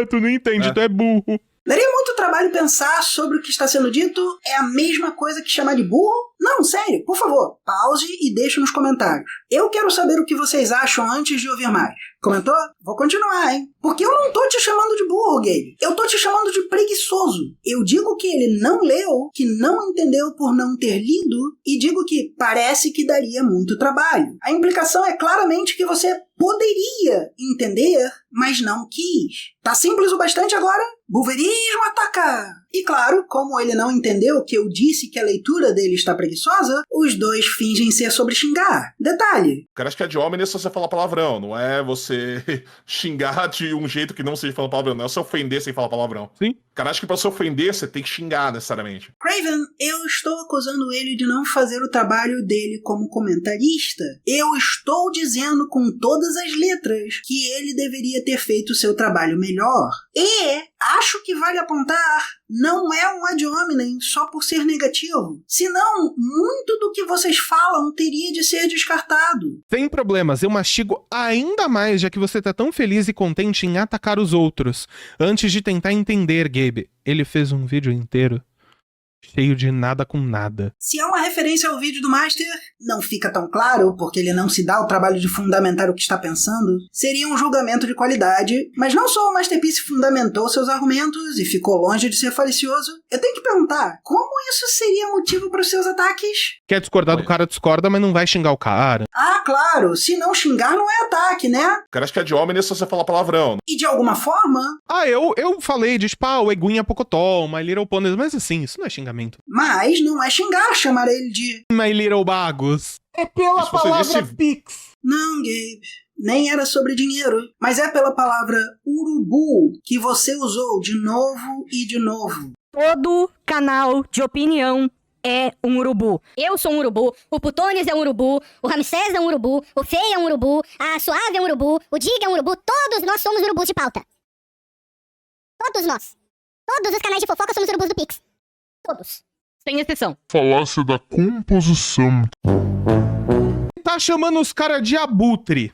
B: tu não entende, tu é burro.
A: Daria muito trabalho pensar sobre o que está sendo dito. É a mesma coisa que chamar de burro? Não, sério, por favor, pause e deixe nos comentários. Eu quero saber o que vocês acham antes de ouvir mais. Comentou? Vou continuar, hein? Porque eu não tô te chamando de burro, Gabe. Eu tô te chamando de preguiçoso. Eu digo que ele não leu, que não entendeu por não ter lido, e digo que parece que daria muito trabalho. A implicação é claramente que você poderia entender, mas não quis. Tá simples o bastante agora? Bulverismo ataca! E claro, como ele não entendeu que eu disse que a leitura dele está preguiçosa, os dois fingem ser sobre xingar. Detalhe.
D: Cara, acho que é de homem se você falar palavrão, não é você xingar de um jeito que não seja falar palavrão, não é você ofender sem falar palavrão.
B: Sim.
D: Cara, acho que pra você ofender, você tem que xingar necessariamente.
A: Craven, eu estou acusando ele de não fazer o trabalho dele como comentarista. Eu estou dizendo com todas as letras que ele deveria ter feito o seu trabalho melhor. E acho que vale apontar, não é um ad hominem só por ser negativo. Senão, muito do que vocês falam teria de ser descartado.
B: Sem problemas, eu mastigo ainda mais, já que você tá tão feliz e contente em atacar os outros. Antes de tentar entender, Gabe, ele fez um vídeo inteiro cheio de nada com nada.
A: Se é uma referência ao vídeo do Master, não fica tão claro, porque ele não se dá o trabalho de fundamentar o que está pensando. Seria um julgamento de qualidade, mas não só o Masterpiece fundamentou seus argumentos e ficou longe de ser falicioso. Eu tenho que perguntar, como isso seria motivo para os seus ataques?
B: Quer discordar do cara, discorda, mas não vai xingar o cara.
A: Ah, claro, se não xingar não é ataque, né?
D: Cara, acho que é de homem se você falar palavrão.
A: E de alguma forma...
B: eu falei de o Eguinha Pocotó, My Little Ponies, mas assim, isso não é xingamento.
A: Mas não é xingar chamar ele de
B: My Little Bagos.
C: É pela palavra Pix.
A: Não, Gabe. Nem era sobre dinheiro. Mas é pela palavra urubu que você usou de novo e de novo.
M: Todo canal de opinião é um urubu. Eu sou um urubu, o Putones é um urubu, o Ramsés é um urubu, o Fei é um urubu, a Suave é um urubu, o Dig é um urubu, todos nós somos urubus de pauta. Todos nós. Todos os canais de fofoca somos urubus do Pix. Todos. Sem exceção.
O: Falácia da composição.
B: Tá chamando os caras de abutre.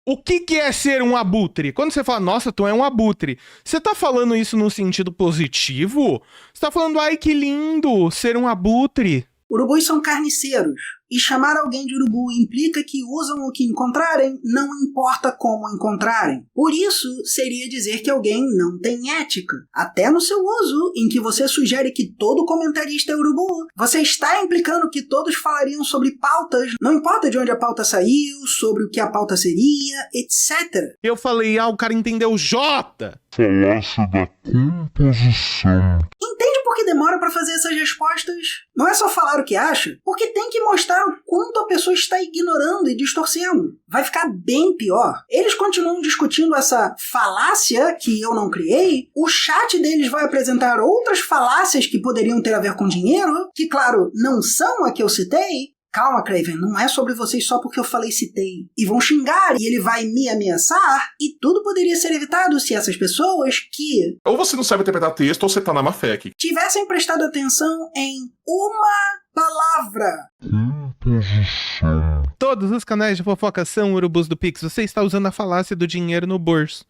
B: O que é ser um abutre? Quando você fala, nossa, tu é um abutre, você tá falando isso no sentido positivo? Você tá falando, ai, que lindo, ser um abutre?
A: Urubus são carniceiros, e chamar alguém de urubu implica que usam o que encontrarem, não importa como encontrarem. Por isso, seria dizer que alguém não tem ética. Até no seu uso, em que você sugere que todo comentarista é urubu, você está implicando que todos falariam sobre pautas, não importa de onde a pauta saiu, sobre o que a pauta seria, etc.
B: Eu falei, o cara entendeu J.
O: Falácia da composição.
A: Entende por que demora para fazer essas respostas? Não é só falar o que acha, porque tem que mostrar o quanto a pessoa está ignorando e distorcendo. Vai ficar bem pior. Eles continuam discutindo essa falácia que eu não criei, o chat deles vai apresentar outras falácias que poderiam ter a ver com dinheiro, que, claro, não são a que eu citei. Calma, Craven, não é sobre vocês só porque eu falei citei. E vão xingar, e ele vai me ameaçar, e tudo poderia ser evitado se essas pessoas que...
D: Ou você não sabe interpretar texto, ou você tá na má fé aqui.
A: Tivessem prestado atenção em uma palavra.
O: Composição.
B: Todos os canais de fofoca são urubus do Pix. Você está usando a falácia do dinheiro no bolso.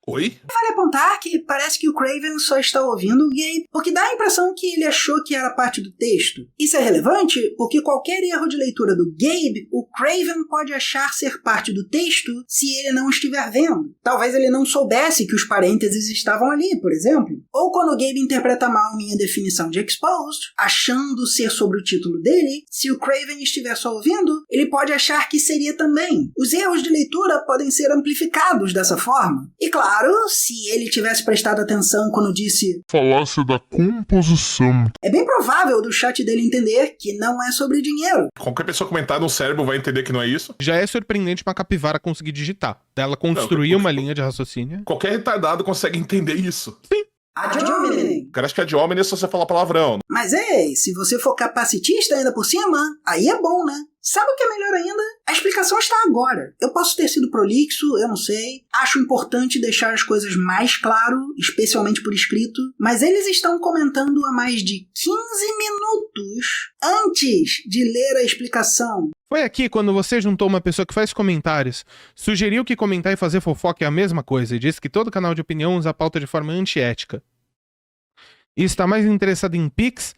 D: Oi?
A: Vale apontar que parece que o Craven só está ouvindo o Gabe porque dá a impressão que ele achou que era parte do texto. Isso é relevante porque qualquer erro de leitura do Gabe, o Craven pode achar ser parte do texto se ele não estiver vendo. Talvez ele não soubesse que os parênteses estavam ali, por exemplo. Ou quando o Gabe interpreta mal minha definição de exposed, achando ser sobre o título dele, se o Craven estiver só ouvindo, ele pode achar que seria também. Os erros de leitura podem ser amplificados dessa forma. E claro, se ele tivesse prestado atenção quando disse
O: falácia da composição,
A: é bem provável do chat dele entender que não é sobre dinheiro.
D: Qualquer pessoa comentar no cérebro vai entender que não é isso.
B: Já é surpreendente uma capivara conseguir digitar. Ela construir uma linha de raciocínio.
D: Qualquer retardado consegue entender isso.
B: Sim.
A: Ad hominem.
D: O cara acha que é ad hominem se você falar palavrão.
A: Mas ei, se você for capacitista ainda por cima, aí é bom, né? Sabe o que é melhor ainda? A explicação está agora. Eu posso ter sido prolixo, eu não sei. Acho importante deixar as coisas mais claro, especialmente por escrito. Mas eles estão comentando há mais de 15 minutos antes de ler a explicação.
B: Foi aqui quando você juntou uma pessoa que faz comentários, sugeriu que comentar e fazer fofoca é a mesma coisa e disse que todo canal de opinião usa a pauta de forma antiética. E está mais interessado em Pix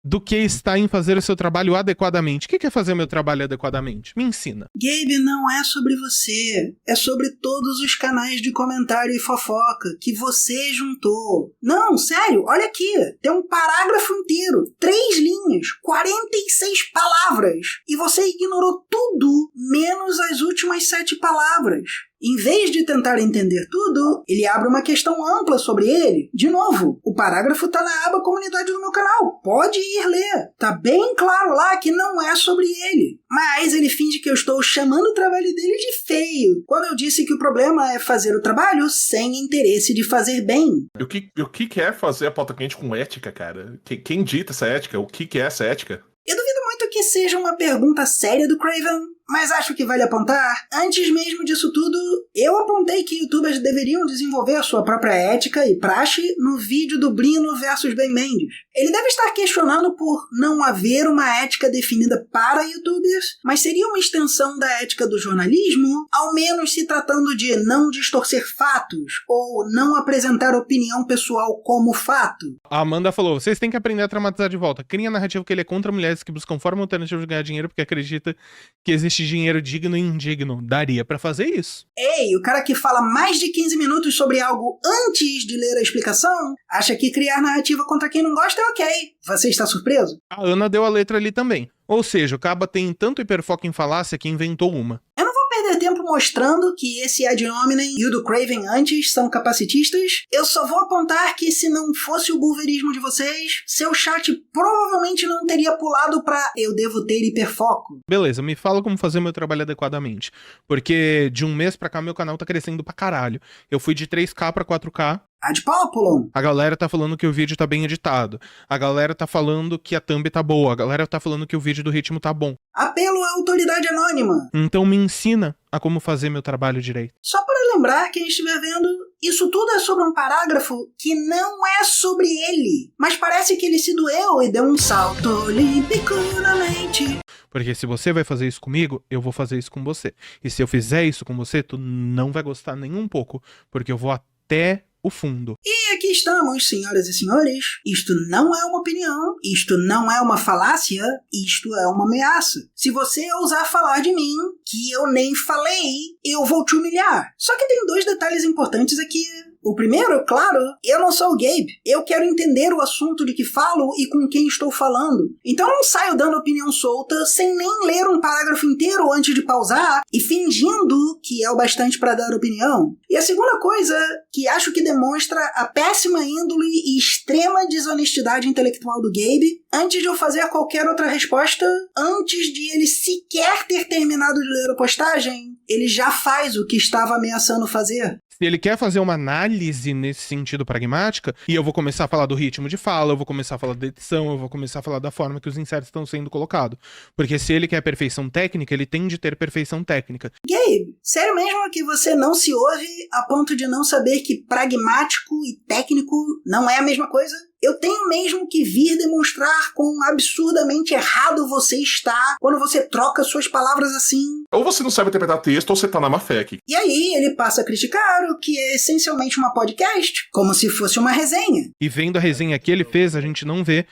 B: do que está em fazer o seu trabalho adequadamente. O que é fazer o meu trabalho adequadamente? Me ensina.
A: Gabe, não é sobre você. É sobre todos os canais de comentário e fofoca que você juntou. Não, sério, olha aqui. Tem um parágrafo inteiro, 3 linhas, 46 palavras. E você ignorou tudo, menos as últimas 7 palavras. Em vez de tentar entender tudo, ele abre uma questão ampla sobre ele. De novo, o parágrafo tá na aba comunidade do meu canal. Pode ir ler. Tá bem claro lá que não é sobre ele. Mas ele finge que eu estou chamando o trabalho dele de feio, quando eu disse que o problema é fazer o trabalho sem interesse de fazer bem.
D: O que é fazer a pauta quente com ética, cara? Quem dita essa ética? O que é essa ética?
A: Eu duvido muito que seja uma pergunta séria do Craven, mas acho que vale apontar. Antes mesmo disso tudo, eu apontei que youtubers deveriam desenvolver a sua própria ética e praxe no vídeo do Brino versus Ben Mendes. Ele deve estar questionando por não haver uma ética definida para youtubers, mas seria uma extensão da ética do jornalismo, ao menos se tratando de não distorcer fatos ou não apresentar opinião pessoal como fato.
B: A Amanda falou, vocês têm que aprender a traumatizar de volta. Cria a narrativa que ele é contra mulheres que buscam forma alternativa de ganhar dinheiro porque acredita que existe dinheiro digno e indigno. Daria pra fazer isso.
A: Ei, o cara que fala mais de 15 minutos sobre algo antes de ler a explicação, acha que criar narrativa contra quem não gosta é ok. Você está surpreso?
B: A Ana deu a letra ali também. Ou seja, o Caba tem tanto hiperfoco em falácia que inventou uma.
A: Eu não vou perder tempo mostrando que esse ad hominem e o do Craven antes são capacitistas. Eu só vou apontar que se não fosse o bulverismo de vocês, seu chat provavelmente não teria pulado pra eu devo ter hiperfoco.
B: Beleza, me fala como fazer meu trabalho adequadamente. Porque de um mês pra cá meu canal tá crescendo pra caralho. Eu fui de 3K pra 4K.
A: Ad populum.
B: A galera tá falando que o vídeo tá bem editado. A galera tá falando que a thumb tá boa. A galera tá falando que o vídeo do ritmo tá bom.
A: Apelo à autoridade anônima.
B: Então me ensina a como fazer meu trabalho direito.
A: Só para lembrar quem estiver vendo, isso tudo é sobre um parágrafo que não é sobre ele. Mas parece que ele se doeu e deu um salto olímpico na mente.
B: Porque se você vai fazer isso comigo, eu vou fazer isso com você. E se eu fizer isso com você, tu não vai gostar nem um pouco. Porque eu vou até o fundo.
A: E aqui estamos, senhoras e senhores. Isto não é uma opinião, isto não é uma falácia, isto é uma ameaça. Se você ousar falar de mim, que eu nem falei, eu vou te humilhar. Só que tem 2 detalhes importantes aqui. O primeiro, claro, eu não sou o Gabe. Eu quero entender o assunto de que falo e com quem estou falando. Então eu não saio dando opinião solta sem nem ler um parágrafo inteiro antes de pausar e fingindo que é o bastante para dar opinião. E a segunda coisa, que acho que demonstra a péssima índole e extrema desonestidade intelectual do Gabe, antes de eu fazer qualquer outra resposta, antes de ele sequer ter terminado de ler a postagem, ele já faz o que estava ameaçando fazer.
B: Se ele quer fazer uma análise nesse sentido pragmática, e eu vou começar a falar do ritmo de fala, eu vou começar a falar da edição, eu vou começar a falar da forma que os inserts estão sendo colocados. Porque se ele quer perfeição técnica, ele tem de ter perfeição técnica.
A: Gabe, sério mesmo que você não se ouve a ponto de não saber que pragmático e técnico não é a mesma coisa? Eu tenho mesmo que vir demonstrar quão absurdamente errado você está quando você troca suas palavras assim.
D: Ou você não sabe interpretar texto, ou você tá na má fé aqui.
A: E aí ele passa a criticar o que é essencialmente uma podcast, como se fosse uma resenha.
B: E vendo a resenha que ele fez, a gente não vê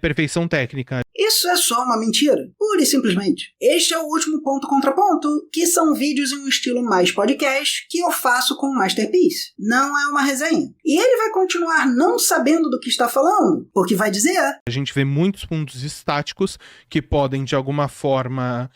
B: perfeição técnica.
A: Isso é só uma mentira, pura e simplesmente. Este é o último ponto contraponto, que são vídeos em um estilo mais podcast que eu faço com o Masterpiece. Não é uma resenha. E ele vai continuar não sabendo do que está falando, porque vai dizer...
B: A gente vê muitos pontos estáticos que podem, de alguma forma,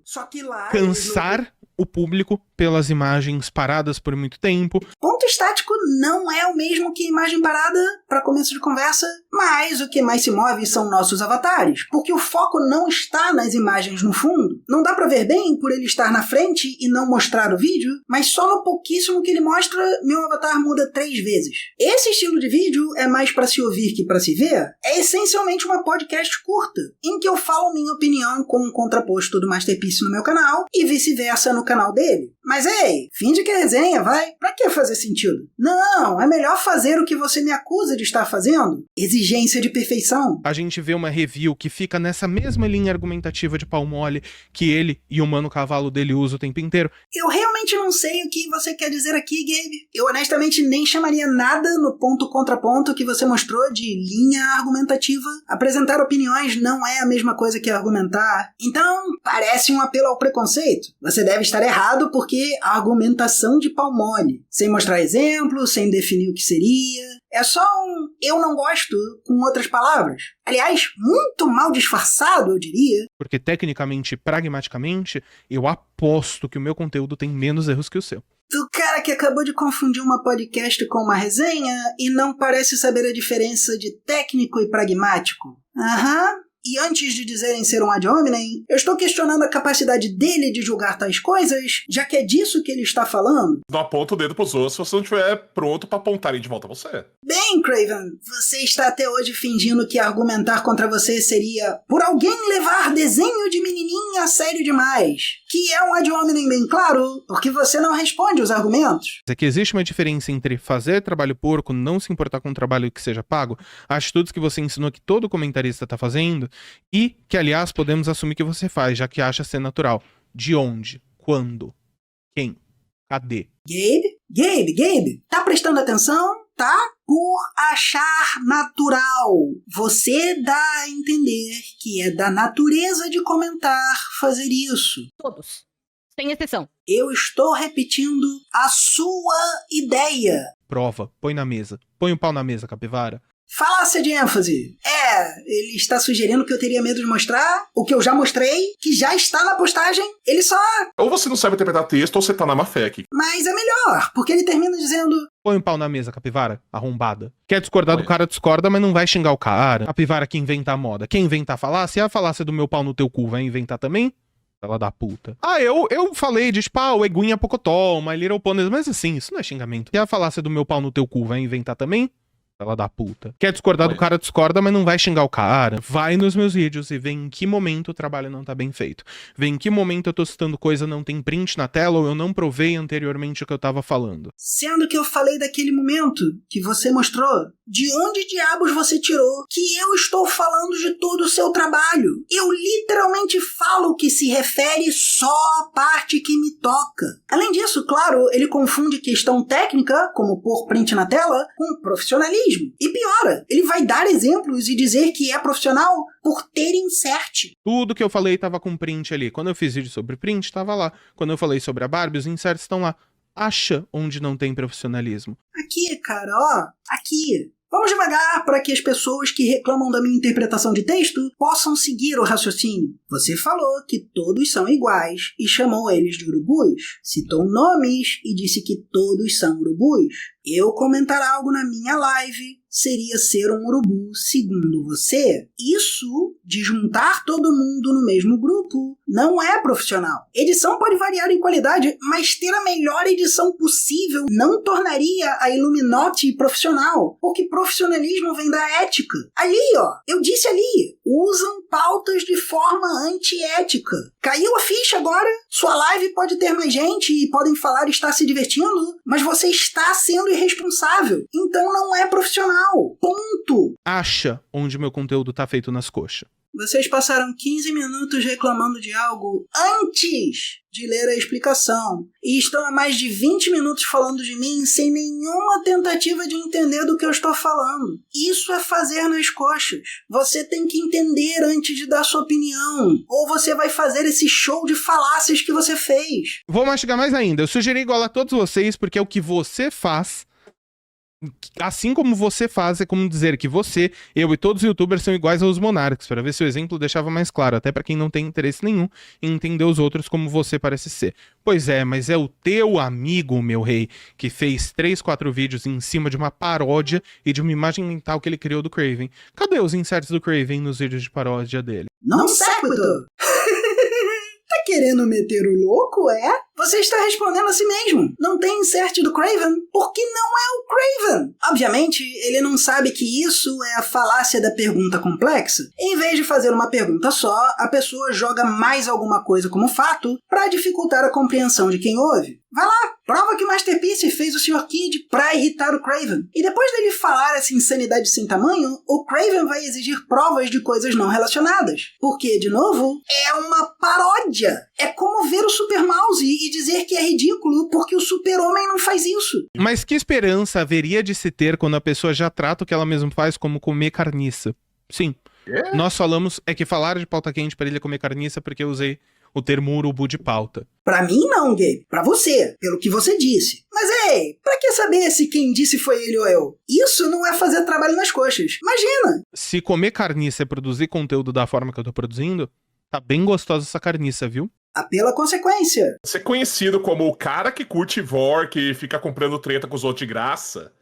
A: Só que lá
B: cansar o público pelas imagens paradas por muito tempo.
A: Ponto estático não é o mesmo que imagem parada para começo de conversa, mas o que mais se move são nossos avatares, porque o foco não está nas imagens no fundo. Não dá para ver bem por ele estar na frente e não mostrar o vídeo, mas só no pouquíssimo que ele mostra, meu avatar muda 3 vezes. Esse estilo de vídeo é mais para se ouvir que para se ver, é essencialmente uma podcast curta, em que eu falo minha opinião com um contraposto do Masterpiece no meu canal e vice-versa no canal dele. Mas ei, finge que é resenha, vai. Pra que fazer sentido? Não, é melhor fazer o que você me acusa de estar fazendo. Exigência de perfeição.
B: A gente vê uma review que fica nessa mesma linha argumentativa de pau mole que ele e o mano cavalo dele usam o tempo inteiro.
A: Eu realmente não sei o que você quer dizer aqui, Gabe. Eu honestamente nem chamaria nada no ponto contraponto que você mostrou de linha argumentativa. Apresentar opiniões não é a mesma coisa que argumentar. Então, parece um apelo ao preconceito. Você deve estar errado porque a argumentação de pau mole, sem mostrar exemplos, sem definir o que seria, é só um eu não gosto com outras palavras. Aliás, muito mal disfarçado, eu diria.
B: Porque tecnicamente, pragmaticamente, eu aposto que o meu conteúdo tem menos erros que o seu.
A: Do cara que acabou de confundir uma podcast com uma resenha e não parece saber a diferença de técnico e pragmático. Aham. E antes de dizerem ser um ad hominem, eu estou questionando a capacidade dele de julgar tais coisas, já que é disso que ele está falando.
D: Não aponta o dedo pros outros se você não estiver pronto pra apontarem de volta a você.
A: Bem, Craven, você está até hoje fingindo que argumentar contra você seria por alguém levar desenho de menininha a sério demais, que é um ad hominem bem claro, porque você não responde os argumentos.
B: É que existe uma diferença entre fazer trabalho porco, não se importar com um trabalho que seja pago, atitudes que você ensinou que todo comentarista está fazendo, e que, aliás, podemos assumir que você faz, já que acha ser natural. De onde? Quando? Quem? Cadê?
A: Gabe, tá prestando atenção? Tá? Por achar natural. Você dá a entender que é da natureza de comentar fazer isso.
M: Todos. Sem exceção.
A: Eu estou repetindo a sua ideia.
B: Prova. Põe na mesa. Põe o pau na mesa, capivara.
A: Falácia de ênfase. Ele está sugerindo que eu teria medo de mostrar o que eu já mostrei, que já está na postagem. Ele só...
D: Ou você não sabe interpretar texto, ou você tá na má fé aqui.
A: Mas é melhor, porque ele termina dizendo...
B: Põe um pau na mesa, capivara, arrombada. Quer discordar do cara, discorda, mas não vai xingar o cara. Capivara que inventa a moda. Quem inventa a falácia do meu pau no teu cu vai inventar também? Fela da puta. Ah, eu falei de, tipo, o Eguinha Pocotó, My Little Ponies, mas assim, isso não é xingamento. Quer a falácia do meu pau no teu cu, vai inventar também? Fela da puta. Quer discordar do cara, discorda, mas não vai xingar o cara. Vai nos meus vídeos e vê em que momento o trabalho não tá bem feito. Vê em que momento eu tô citando coisa, não tem print na tela ou eu não provei anteriormente o que eu tava falando.
A: Sendo que eu falei daquele momento que você mostrou, de onde diabos você tirou que eu estou falando de todo o seu trabalho? Eu literalmente falo que se refere só à parte que me toca. Além disso, claro, ele confunde questão técnica, como pôr print na tela, com profissionalismo. E piora, ele vai dar exemplos e dizer que é profissional por ter insert.
B: Tudo que eu falei tava com print ali. Quando eu fiz vídeo sobre print, tava lá. Quando eu falei sobre a Barbie, os inserts estão lá. Acha onde não tem profissionalismo.
A: Aqui, cara, ó. Aqui. Vamos devagar para que as pessoas que reclamam da minha interpretação de texto possam seguir o raciocínio. Você falou que todos são iguais e chamou eles de urubus. Citou nomes e disse que todos são urubus. Eu comentar algo na minha live seria ser um urubu segundo você. Isso de juntar todo mundo no mesmo grupo não é profissional. Edição pode variar em qualidade, mas ter a melhor edição possível não tornaria a Illuminati profissional, porque profissionalismo vem da ética. Ali, ó, eu disse ali, usam pautas de forma antiética. Caiu a ficha agora? Sua live pode ter mais gente e podem falar estar se divertindo, mas você está sendo irresponsável. Então não é profissional. Ponto.
B: Acha onde meu conteúdo tá feito nas coxas.
A: Vocês passaram 15 minutos reclamando de algo antes de ler a explicação. E estão há mais de 20 minutos falando de mim sem nenhuma tentativa de entender do que eu estou falando. Isso é fazer nas coxas. Você tem que entender antes de dar sua opinião. Ou você vai fazer esse show de falácias que você fez.
B: Vou mastigar mais ainda. Eu sugeri igual a todos vocês, porque é o que você faz. Assim como você faz, é como dizer que você, eu e todos os youtubers são iguais aos monarcas, para ver se o exemplo deixava mais claro, até para quem não tem interesse nenhum em entender os outros como você parece ser. Pois é, mas é o teu amigo, meu rei, que fez 3, 4 vídeos em cima de uma paródia e de uma imagem mental que ele criou do Craven. Cadê os inserts do Craven nos vídeos de paródia dele?
A: Não sequitur! Tá querendo meter o louco, é? Você está respondendo a si mesmo. Não tem insert do Craven porque não é o Craven. Obviamente, ele não sabe que isso é a falácia da pergunta complexa. Em vez de fazer uma pergunta só, a pessoa joga mais alguma coisa como fato para dificultar a compreensão de quem ouve. Vai lá, prova que o Masterpiece fez o Sr. Kid pra irritar o Craven. E depois dele falar essa insanidade sem tamanho, o Craven vai exigir provas de coisas não relacionadas. Porque, de novo, é uma paródia. É como ver o Super Mouse e dizer que é ridículo porque o Super-Homem não faz isso.
B: Mas que esperança haveria de se ter quando a pessoa já trata o que ela mesma faz como comer carniça? Sim. Nós falamos que falaram de pauta quente para ele comer carniça porque eu usei o termo urubu de pauta.
A: Pra mim não, Gabe. Pra você, pelo que você disse. Mas ei, pra que saber se quem disse foi ele ou eu? Isso não é fazer trabalho nas coxas. Imagina!
B: Se comer carniça é produzir conteúdo da forma que eu tô produzindo, tá bem gostosa essa carniça, viu?
A: Pela consequência.
D: Ser conhecido como o cara que curte vor, que fica comprando treta com os outros de graça,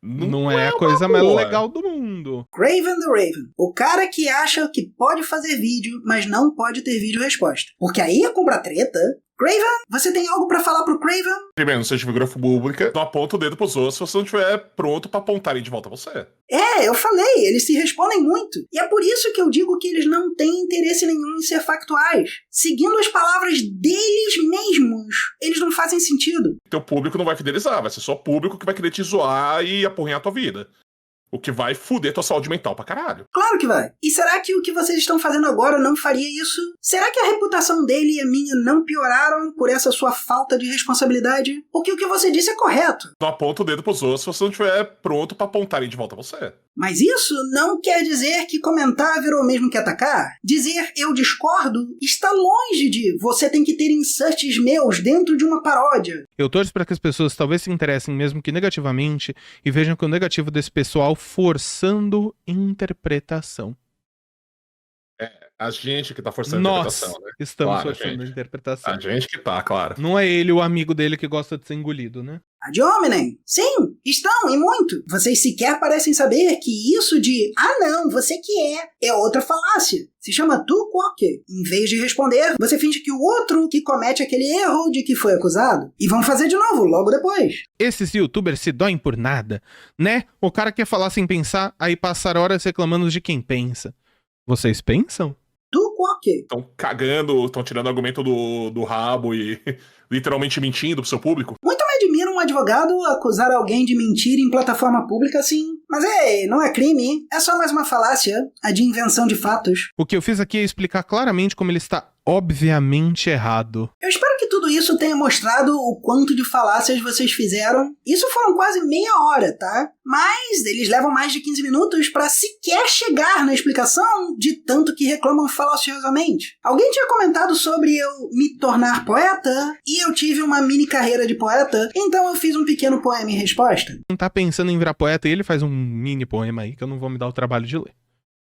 B: não é a coisa mais legal do mundo.
A: Craven the Raven. O cara que acha que pode fazer vídeo, mas não pode ter vídeo resposta. Porque aí é comprar treta. Craven, você tem algo pra falar pro Craven?
D: Primeiro, não seja figura pública, não aponta o dedo pros outros se você não estiver pronto pra apontarem de volta a você.
A: Eu falei, eles se respondem muito. E é por isso que eu digo que eles não têm interesse nenhum em ser factuais. Seguindo as palavras deles mesmos, eles não fazem sentido.
D: Teu público não vai fidelizar, vai ser só público que vai querer te zoar e apurrinhar a tua vida. O que vai fuder tua saúde mental pra caralho.
A: Claro que vai. E será que o que vocês estão fazendo agora não faria isso? Será que a reputação dele e a minha não pioraram por essa sua falta de responsabilidade? Porque o que você disse é correto.
D: Não aponta o dedo pros outros se você não estiver pronto pra apontarem de volta a você.
A: Mas isso não quer dizer que comentar virou o mesmo que atacar. Dizer eu discordo está longe de você tem que ter inserts meus dentro de uma paródia.
B: Eu torço para que as pessoas talvez se interessem mesmo que negativamente e vejam que o negativo desse pessoal forçando interpretação.
D: A gente que tá forçando a interpretação, né?
B: Estamos forçando a interpretação.
D: A gente que tá, claro.
B: Não é ele o amigo dele que gosta de ser engolido, né?
A: Ad hominem. Sim, estão, e muito. Vocês sequer parecem saber que isso de não, você que é outra falácia. Se chama tu quoque. Em vez de responder, você finge que o outro que comete aquele erro de que foi acusado. E vão fazer de novo, logo depois.
B: Esses youtubers se doem por nada, né? O cara quer falar sem pensar, aí passar horas reclamando de quem pensa. Vocês pensam?
A: Tu quoque.
D: Estão cagando, estão tirando argumento do rabo e literalmente mentindo pro seu público.
A: Muito me admira um advogado acusar alguém de mentir em plataforma pública assim. Mas não é crime, é só mais uma falácia, a de invenção de fatos.
B: O que eu fiz aqui é explicar claramente como ele está obviamente errado.
A: Eu espero que tudo isso tenha mostrado o quanto de falácias vocês fizeram. Isso foram quase meia hora, tá? Mas eles levam mais de 15 minutos pra sequer chegar na explicação de tanto que reclamam falaciosamente. Alguém tinha comentado sobre eu me tornar poeta, e eu tive uma mini carreira de poeta, então eu fiz um pequeno poema em resposta.
B: Não tá pensando em virar poeta e ele faz um mini poema aí que eu não vou me dar o trabalho de ler.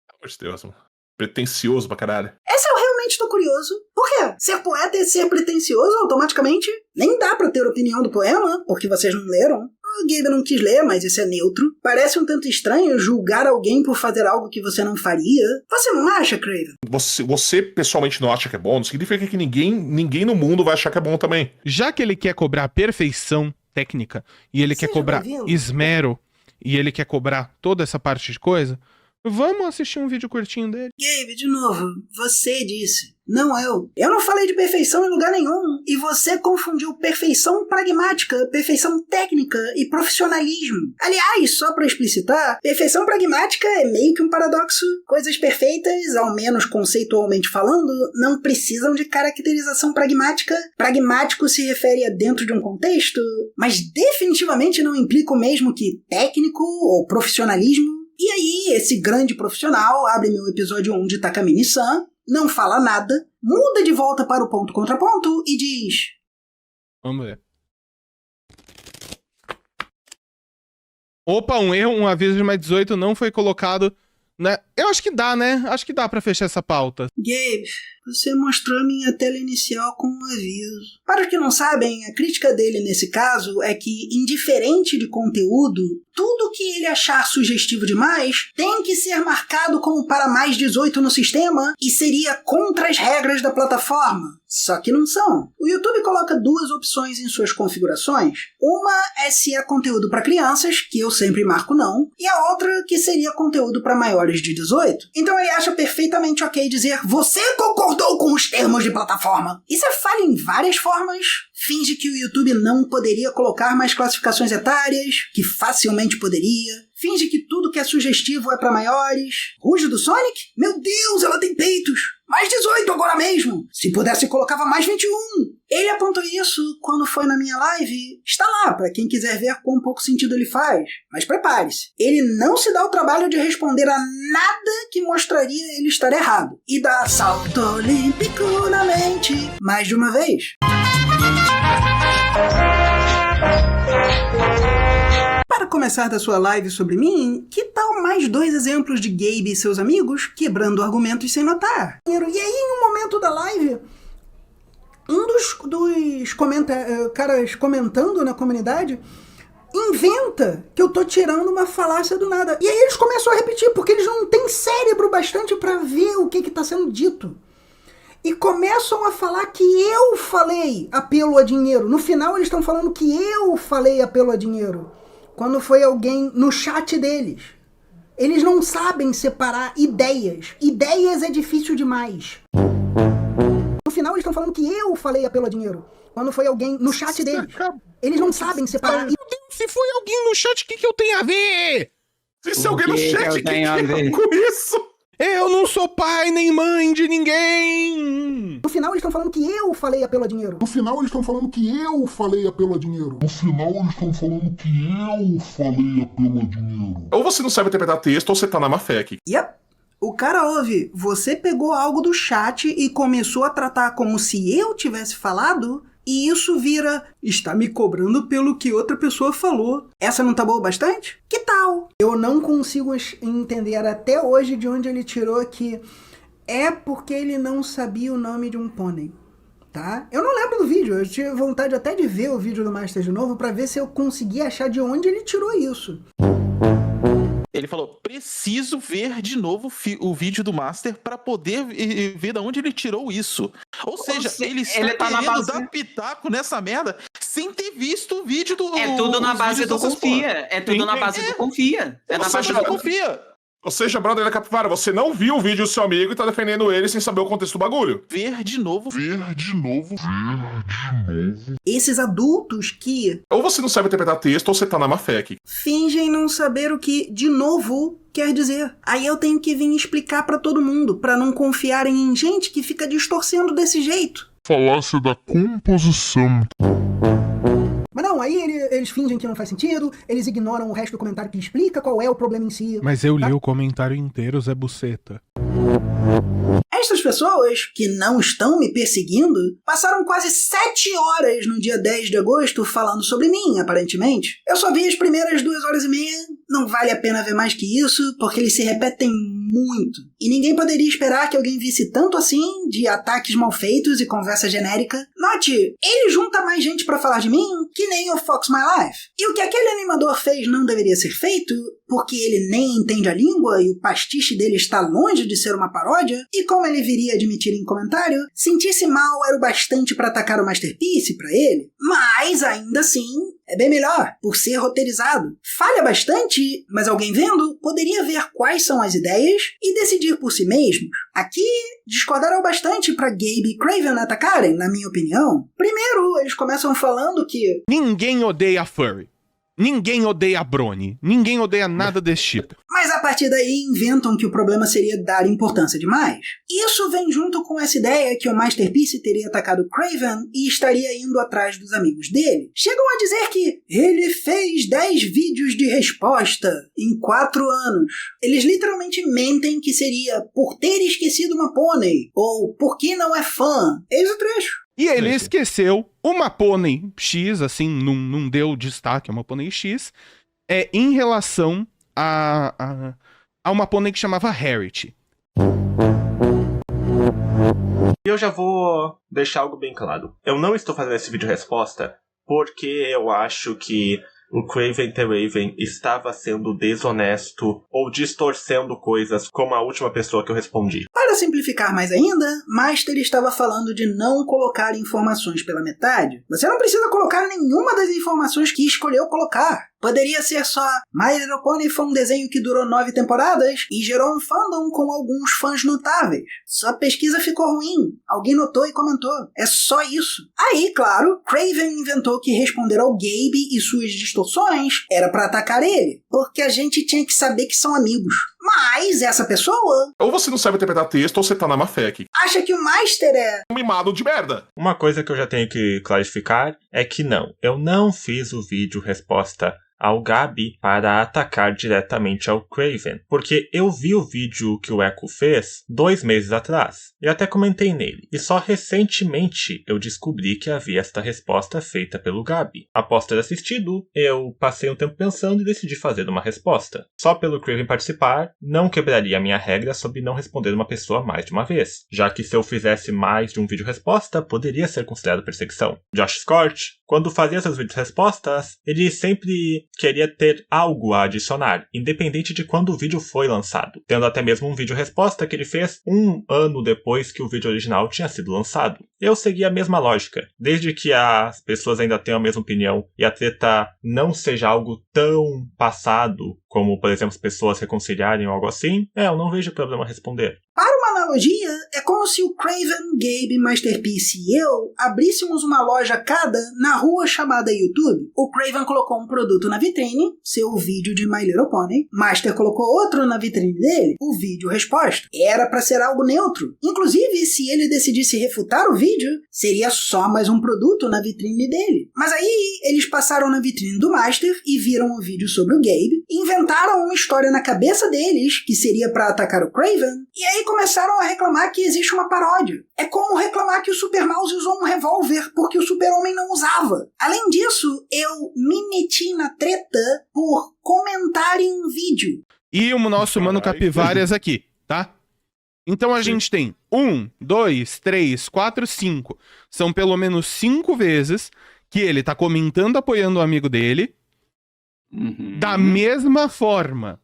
D: Pelo amor de Deus, mano. Pretencioso pra caralho.
A: Essa eu realmente tô curioso. Por quê? Ser poeta é ser pretencioso automaticamente? Nem dá pra ter opinião do poema, porque vocês não leram. O Gabe não quis ler, mas isso é neutro. Parece um tanto estranho julgar alguém por fazer algo que você não faria. Você não acha, Craven?
D: Você pessoalmente não acha que é bom? Não significa que ninguém no mundo vai achar que é bom também.
B: Já que ele quer cobrar perfeição técnica, e ele quer cobrar esmero, e ele quer cobrar toda essa parte de coisa, vamos assistir um vídeo curtinho dele.
A: Gabe, de novo, você disse, não eu. Eu não falei de perfeição em lugar nenhum. E você confundiu perfeição pragmática, perfeição técnica e profissionalismo. Aliás, só pra explicitar, perfeição pragmática é meio que um paradoxo. Coisas perfeitas, ao menos conceitualmente falando, não precisam de caracterização pragmática. Pragmático se refere a dentro de um contexto, mas definitivamente não implica o mesmo que técnico ou profissionalismo. E aí, esse grande profissional abre meu episódio 1 de Takamine-san, não fala nada, muda de volta para o ponto contraponto e diz...
B: Vamos ver. Opa, um erro, um aviso de mais 18 não foi colocado, né? Eu acho que dá, né? Acho que dá pra fechar essa pauta.
A: Gabe, você mostrou minha tela inicial com um aviso. Para os que não sabem, a crítica dele nesse caso é que, indiferente de conteúdo, tudo que ele achar sugestivo demais tem que ser marcado como para mais 18 no sistema e seria contra as regras da plataforma. Só que não são. O YouTube coloca duas opções em suas configurações. Uma é se é conteúdo para crianças, que eu sempre marco não, e a outra que seria conteúdo para maiores de 18. Então ele acha perfeitamente ok dizer "você concordou com os termos de plataforma". Isso é falha em várias formas. Finge que o YouTube não poderia colocar mais classificações etárias, que facilmente poderia. Finge que tudo que é sugestivo é para maiores. Ruge do Sonic? Meu Deus, ela tem peitos! Mais 18 agora mesmo! Se pudesse, colocava mais 21! Ele apontou isso quando foi na minha live. Está lá, para quem quiser ver quão pouco sentido ele faz. Mas prepare-se, ele não se dá o trabalho de responder a nada que mostraria ele estar errado. E dá salto olímpico na mente. Mais de uma vez. Para começar da sua live sobre mim, que tal mais 2 exemplos de Gabe e seus amigos quebrando argumentos sem notar? E aí, em um momento da live, um dos caras comentando na comunidade inventa que eu tô tirando uma falácia do nada. E aí eles começam a repetir, porque eles não têm cérebro bastante para ver o que tá sendo dito. E começam a falar que eu falei apelo a dinheiro. No final eles estão falando que eu falei apelo a dinheiro. Quando foi alguém no chat deles. Eles não sabem separar ideias. Ideias é difícil demais. No final eles estão falando que eu falei apelo a dinheiro. Quando foi alguém no chat deles. Eles não sabem separar.
B: Se foi alguém no chat, o que eu tenho a ver?
D: Se alguém no chat, o que tem a ver com isso?
B: Eu não sou pai nem mãe de ninguém!
C: No final eles estão falando que eu falei apelo a dinheiro.
O: No final eles estão falando que eu falei apelo a dinheiro. No final eles estão falando que eu falei apelo a dinheiro.
D: Ou você não sabe interpretar texto ou você tá na má fé aqui.
A: Yep. O cara ouve, você pegou algo do chat e começou a tratar como se eu tivesse falado, e isso vira, está me cobrando pelo que outra pessoa falou. Essa não tá boa bastante? Que tal? Eu não consigo entender até hoje de onde ele tirou que é porque ele não sabia o nome de um pônei.
C: tá? Eu não lembro do vídeo, eu tive vontade até de ver o vídeo do Master de novo pra ver se eu conseguia achar de onde ele tirou isso.
E: Ele falou, preciso ver de novo o vídeo do Master pra poder ver de onde ele tirou isso. Ou seja, ele está querendo dar pitaco nessa merda sem ter visto o vídeo do...
P: É tudo na base do confia. É tudo na base do confia. É na base do confia.
D: Ou seja, brother da Capivara, você não viu o vídeo do seu amigo e tá defendendo ele sem saber o contexto do bagulho.
E: Ver de novo.
A: Esses adultos que...
D: Ou você não sabe interpretar texto, ou você tá na má fé aqui.
A: Fingem não saber o que, de novo, quer dizer. Aí eu tenho que vir explicar pra todo mundo, pra não confiarem em gente que fica distorcendo desse jeito.
O: Falácia da composição.
C: Mas não, aí eles fingem que não faz sentido, eles ignoram o resto do comentário que explica qual é o problema em si.
B: Mas eu li o comentário inteiro, Zé Buceta.
A: Estas pessoas, que não estão me perseguindo, passaram quase 7 horas no dia 10 de agosto falando sobre mim, aparentemente. Eu só vi as primeiras 2h30, não vale a pena ver mais que isso, porque eles se repetem muito. E ninguém poderia esperar que alguém visse tanto assim, de ataques mal feitos e conversa genérica. Note, ele junta mais gente pra falar de mim que nem o Fox My Life. E o que aquele animador fez não deveria ser feito, porque ele nem entende a língua e o pastiche dele está longe de ser uma paródia, e como ele viria admitir em comentário, sentir-se mal era o bastante para atacar o Masterpiece para ele. Mas, ainda assim, é bem melhor, por ser roteirizado. Falha bastante, mas alguém vendo poderia ver quais são as ideias e decidir por si mesmos. Aqui, discordaram bastante para Gabe e Craven atacarem, na minha opinião. Primeiro, eles começam falando que...
B: Ninguém odeia Furry. Ninguém odeia Brony. Ninguém odeia nada desse tipo.
A: Mas a partir daí inventam que o problema seria dar importância demais. Isso vem junto com essa ideia que o Masterpiece teria atacado Craven e estaria indo atrás dos amigos dele. Chegam a dizer que ele fez 10 vídeos de resposta em 4 anos. Eles literalmente mentem que seria por ter esquecido uma pônei ou porque não é fã. Eis o trecho.
B: E ele esqueceu uma pônei X, assim, não deu destaque a uma pônei X, em relação a uma pônei que chamava Harriet.
F: Eu já vou deixar algo bem claro. Eu não estou fazendo esse vídeo resposta porque eu acho que o Craven the Raven estava sendo desonesto ou distorcendo coisas como a última pessoa que eu respondi.
A: Para simplificar mais ainda, Master estava falando de não colocar informações pela metade. Você não precisa colocar nenhuma das informações que escolheu colocar. Poderia ser só My Little Pony foi um desenho que durou 9 temporadas e gerou um fandom com alguns fãs notáveis. Sua pesquisa ficou ruim. Alguém notou e comentou. É só isso. Aí, claro, Craven inventou que responder ao Gabe e suas distorções era pra atacar ele, porque a gente tinha que saber que são amigos. Mas essa pessoa...
D: Ou você não sabe interpretar texto ou você tá na má fé aqui.
A: Acha que o Master é...
D: um mimado de merda.
F: Uma coisa que eu já tenho que clarificar é que não. Eu não fiz o vídeo resposta ao Gabi para atacar diretamente ao Craven, porque eu vi o vídeo que o Echo fez 2 meses atrás, e até comentei nele, e só recentemente eu descobri que havia esta resposta feita pelo Gabi. Após ter assistido, eu passei um tempo pensando e decidi fazer uma resposta. Só pelo Craven participar, não quebraria a minha regra sobre não responder uma pessoa mais de uma vez, já que se eu fizesse mais de um vídeo resposta, poderia ser considerado perseguição. Josh Scott, quando fazia seus vídeos respostas, ele sempre queria ter algo a adicionar, independente de quando o vídeo foi lançado, tendo até mesmo um vídeo resposta que ele fez 1 ano depois que o vídeo original tinha sido lançado. Eu segui a mesma lógica, desde que as pessoas ainda tenham a mesma opinião e a treta não seja algo tão passado, como por exemplo as pessoas reconciliarem ou algo assim, eu não vejo problema responder.
A: Para uma analogia, é como se o Craven, Gabe, Masterpiece e eu abríssemos uma loja cada na rua chamada YouTube. O Craven colocou um produto na vitrine, seu vídeo de My Little Pony. Master colocou outro na vitrine dele, o vídeo resposta. Era pra ser algo neutro. Inclusive, se ele decidisse refutar o vídeo, seria só mais um produto na vitrine dele. Mas aí, eles passaram na vitrine do Master e viram o vídeo sobre o Gabe, inventaram uma história na cabeça deles, que seria pra atacar o Craven, e aí começaram a reclamar que existe uma paródia. É como reclamar que o Super Mouse usou um revólver porque o Super-Homem não usava. Além disso, eu me meti na treta por comentar em um vídeo.
B: E o nosso mano Capivaras aqui, tá? Então a gente tem 1, 2, 3, 4, 5. São pelo menos 5 vezes que ele tá comentando, apoiando o amigo dele, da mesma forma.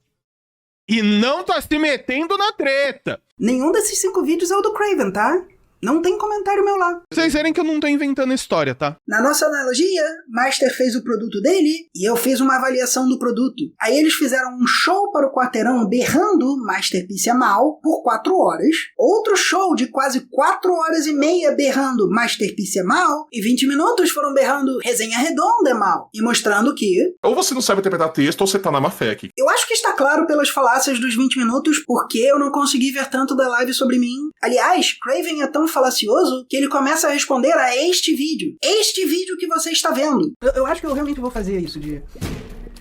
B: E não tá se metendo na treta.
A: Nenhum desses 5 vídeos é o do Craven, tá? Não tem comentário meu lá.
B: Vocês verem que eu não tô inventando história, tá?
A: Na nossa analogia, Master fez o produto dele e eu fiz uma avaliação do produto. Aí eles fizeram um show para o quarteirão berrando Masterpiece é mal por 4 horas. Outro show de quase 4 horas e meia berrando Masterpiece é mal. E 20 minutos foram berrando Resenha Redonda é mal. E mostrando que...
D: Ou você não sabe interpretar texto ou você tá na má fé aqui.
A: Eu acho que está claro pelas falácias dos 20 minutos porque eu não consegui ver tanto da live sobre mim. Aliás, Craven é tão falacioso que ele começa a responder a este vídeo. Este vídeo que você está vendo.
C: Eu acho que eu realmente vou fazer isso de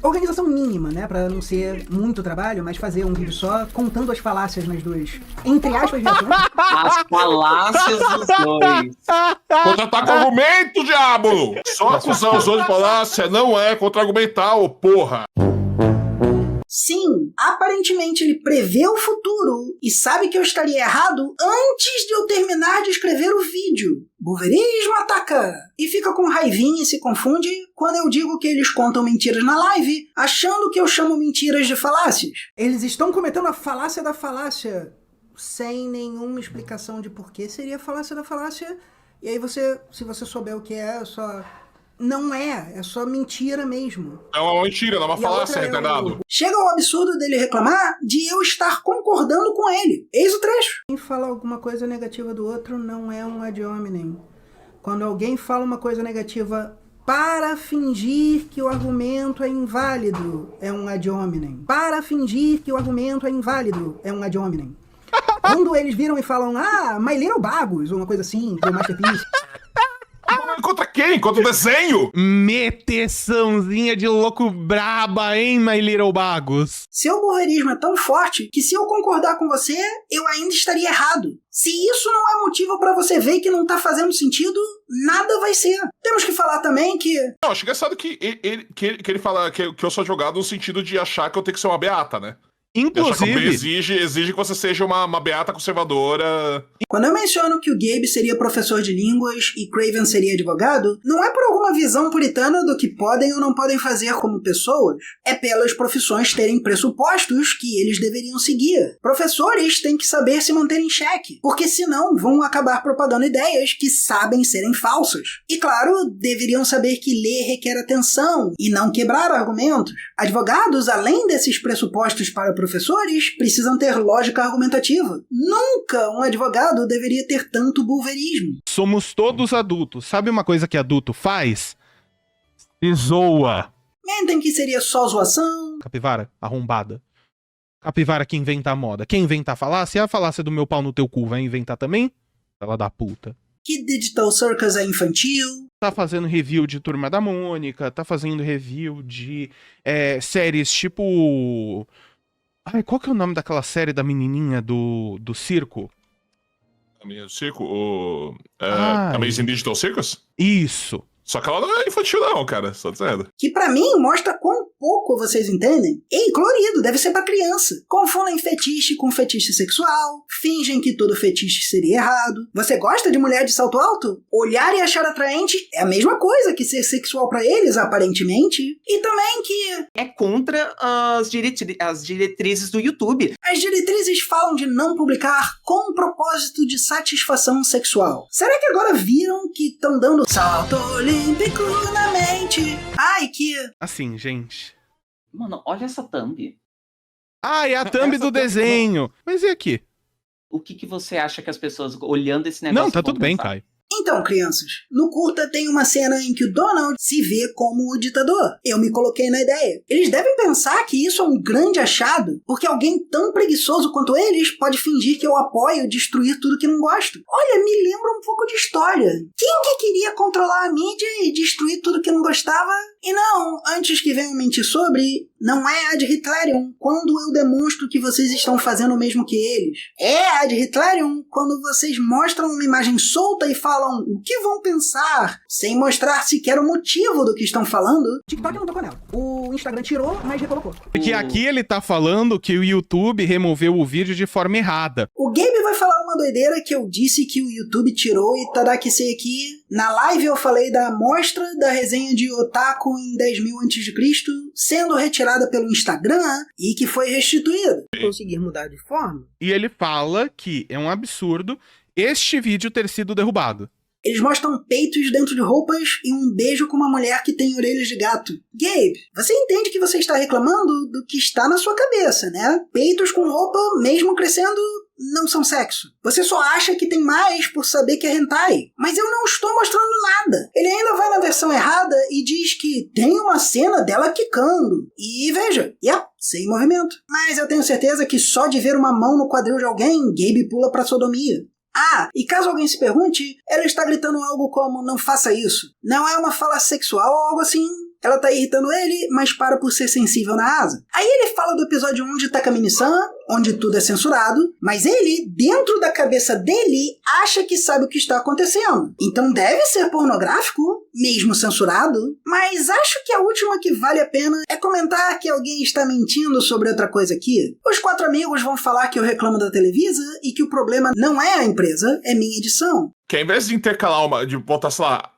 C: organização mínima, né? Pra não ser muito trabalho, mas fazer um vídeo só contando as falácias nas duas. Entre aspas, versões.
P: As falácias dos dois.
D: Contra-ataque argumento, diabo! Só acusar os outros de falácia não é contra-argumental, porra!
A: Sim, aparentemente ele prevê o futuro e sabe que eu estaria errado antes de eu terminar de escrever o vídeo. Bulverismo ataca! E fica com raivinha e se confunde quando eu digo que eles contam mentiras na live, achando que eu chamo mentiras de falácias.
C: Eles estão cometendo a falácia da falácia sem nenhuma explicação de por que seria a falácia da falácia. E aí você, se você souber o que é só... Não é só mentira mesmo.
D: É uma mentira, não é uma falácia, retardado.
A: Chega ao absurdo dele reclamar de eu estar concordando com ele. Eis o trecho.
C: Quem fala alguma coisa negativa do outro não é um ad hominem. Quando alguém fala uma coisa negativa para fingir que o argumento é inválido, é um ad hominem. Para fingir que o argumento é inválido, é um ad hominem. Quando eles viram e falam, My Little Bagos, ou uma coisa assim, que é o Masterpiece...
D: Contra quem? Contra o desenho?
B: Meteçãozinha de louco braba, hein, My Little Bagos?
A: Seu bulverismo é tão forte que se eu concordar com você, eu ainda estaria errado. Se isso não é motivo pra você ver que não tá fazendo sentido, nada vai ser. Temos que falar também que...
D: Não, acho engraçado que ele fala que eu sou advogado no sentido de achar que eu tenho que ser uma beata, né?
B: Inclusive...
D: Exige que você seja uma beata conservadora.
A: Quando eu menciono que o Gabe seria professor de línguas e Craven seria advogado, não é por alguma visão puritana do que podem ou não podem fazer como pessoas. É pelas profissões terem pressupostos que eles deveriam seguir. Professores têm que saber se manter em xeque, porque senão vão acabar propagando ideias que sabem serem falsas. E claro, deveriam saber que ler requer atenção e não quebrar argumentos. Advogados, além desses pressupostos para professores, precisam ter lógica argumentativa. Nunca um advogado deveria ter tanto bulverismo.
B: Somos todos adultos. Sabe uma coisa que adulto faz? Se zoa.
A: Mentem que seria só zoação.
B: Capivara, arrombada. Capivara que inventa a moda. Quem inventa a falácia? A falácia do meu pau no teu cu vai inventar também? Ela da puta.
A: Que Digital Circus é infantil.
B: Tá fazendo review de Turma da Mônica. Tá fazendo review de séries tipo... Ai, qual que é o nome daquela série da menininha do circo?
D: A menina do circo? Amazing Digital Circus?
B: Isso.
D: Só que ela não é infantil não, cara. Só dizendo.
A: Que pra mim mostra quão pouco vocês entendem. Ei, colorido, deve ser pra criança. Confundem fetiche com fetiche sexual. Fingem que todo fetiche seria errado. Você gosta de mulher de salto alto? Olhar e achar atraente é a mesma coisa que ser sexual pra eles, aparentemente. E também que...
P: É contra as diretrizes do YouTube.
A: As diretrizes falam de não publicar com propósito de satisfação sexual. Será que agora viram que estão dando salto olímpico na mente? Ai, que...
B: Assim, gente.
P: Mano, olha essa thumb.
B: Ah, é a thumb do desenho. Mas e aqui?
P: O que você acha que as pessoas olhando esse negócio...
B: Não, tá tudo bem, Caio.
A: Então, crianças, no curta tem uma cena em que o Donald se vê como o ditador. Eu me coloquei na ideia. Eles devem pensar que isso é um grande achado, porque alguém tão preguiçoso quanto eles pode fingir que eu apoio destruir tudo que não gosto. Olha, me lembra um pouco de história. Quem que queria controlar a mídia e destruir tudo que não gostava? E não, antes que venham mentir sobre, não é ad Hitlerium quando eu demonstro que vocês estão fazendo o mesmo que eles. É ad Hitlerium quando vocês mostram uma imagem solta e falam o que vão pensar, sem mostrar sequer o motivo do que estão falando.
C: TikTok não tocou nela. O Instagram tirou, mas recolocou.
B: Porque aqui ele tá falando que o YouTube removeu o vídeo de forma errada.
A: O Gabe vai falar uma doideira que eu disse que o YouTube tirou e Tadaki-sei aqui. Na live eu falei da amostra da resenha de Otaku em 10.000 a.C. sendo retirada pelo Instagram e que foi restituída.
C: Conseguir mudar de forma.
B: E ele fala que é um absurdo este vídeo ter sido derrubado.
A: Eles mostram peitos dentro de roupas e um beijo com uma mulher que tem orelhas de gato. Gabe, você entende que você está reclamando do que está na sua cabeça, né? Peitos com roupa, mesmo crescendo, não são sexo. Você só acha que tem mais por saber que é hentai. Mas eu não estou mostrando nada. Ele ainda vai na versão errada e diz que tem uma cena dela quicando. E veja, sem movimento. Mas eu tenho certeza que só de ver uma mão no quadril de alguém, Gabe pula pra sodomia. Ah, e caso alguém se pergunte, ela está gritando algo como não faça isso. Não é uma fala sexual ou algo assim. Ela tá irritando ele, mas para por ser sensível na asa. Aí ele fala do episódio 1 de Takamine-san, onde tudo é censurado, mas ele, dentro da cabeça dele, acha que sabe o que está acontecendo. Então deve ser pornográfico, mesmo censurado. Mas acho que a última que vale a pena é comentar que alguém está mentindo sobre outra coisa aqui. Os 4 amigos vão falar que eu reclamo da Televisa e que o problema não é a empresa, é minha edição.
D: Que ao invés de intercalar de botar, sei lá,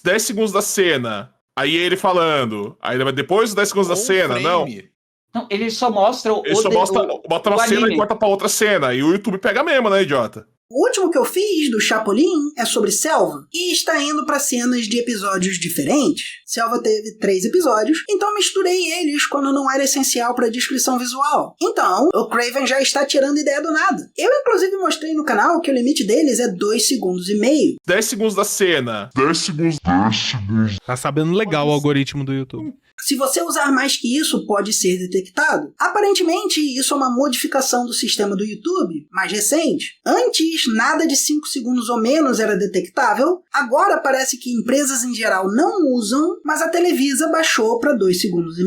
D: 10 segundos da cena... Aí ele falando. Aí depois dos 10 segundos da cena,
P: Não, ele só mostra
D: ele só bota uma cena e corta pra outra cena. E o YouTube pega mesmo, né, idiota?
A: O último que eu fiz, do Chapolin, é sobre Selva, e está indo para cenas de episódios diferentes. Selva teve 3 episódios, então misturei eles quando não era essencial para a descrição visual. Então, o Craven já está tirando ideia do nada. Eu, inclusive, mostrei no canal que o limite deles é 2,5 segundos.
D: 10 segundos da cena. 10 segundos.
B: Tá sabendo legal o algoritmo do YouTube.
A: Se você usar mais que isso, pode ser detectado. Aparentemente, isso é uma modificação do sistema do YouTube, mais recente. Antes, nada de 5 segundos ou menos era detectável. Agora parece que empresas em geral não usam, mas a Televisa baixou para 2,5 segundos.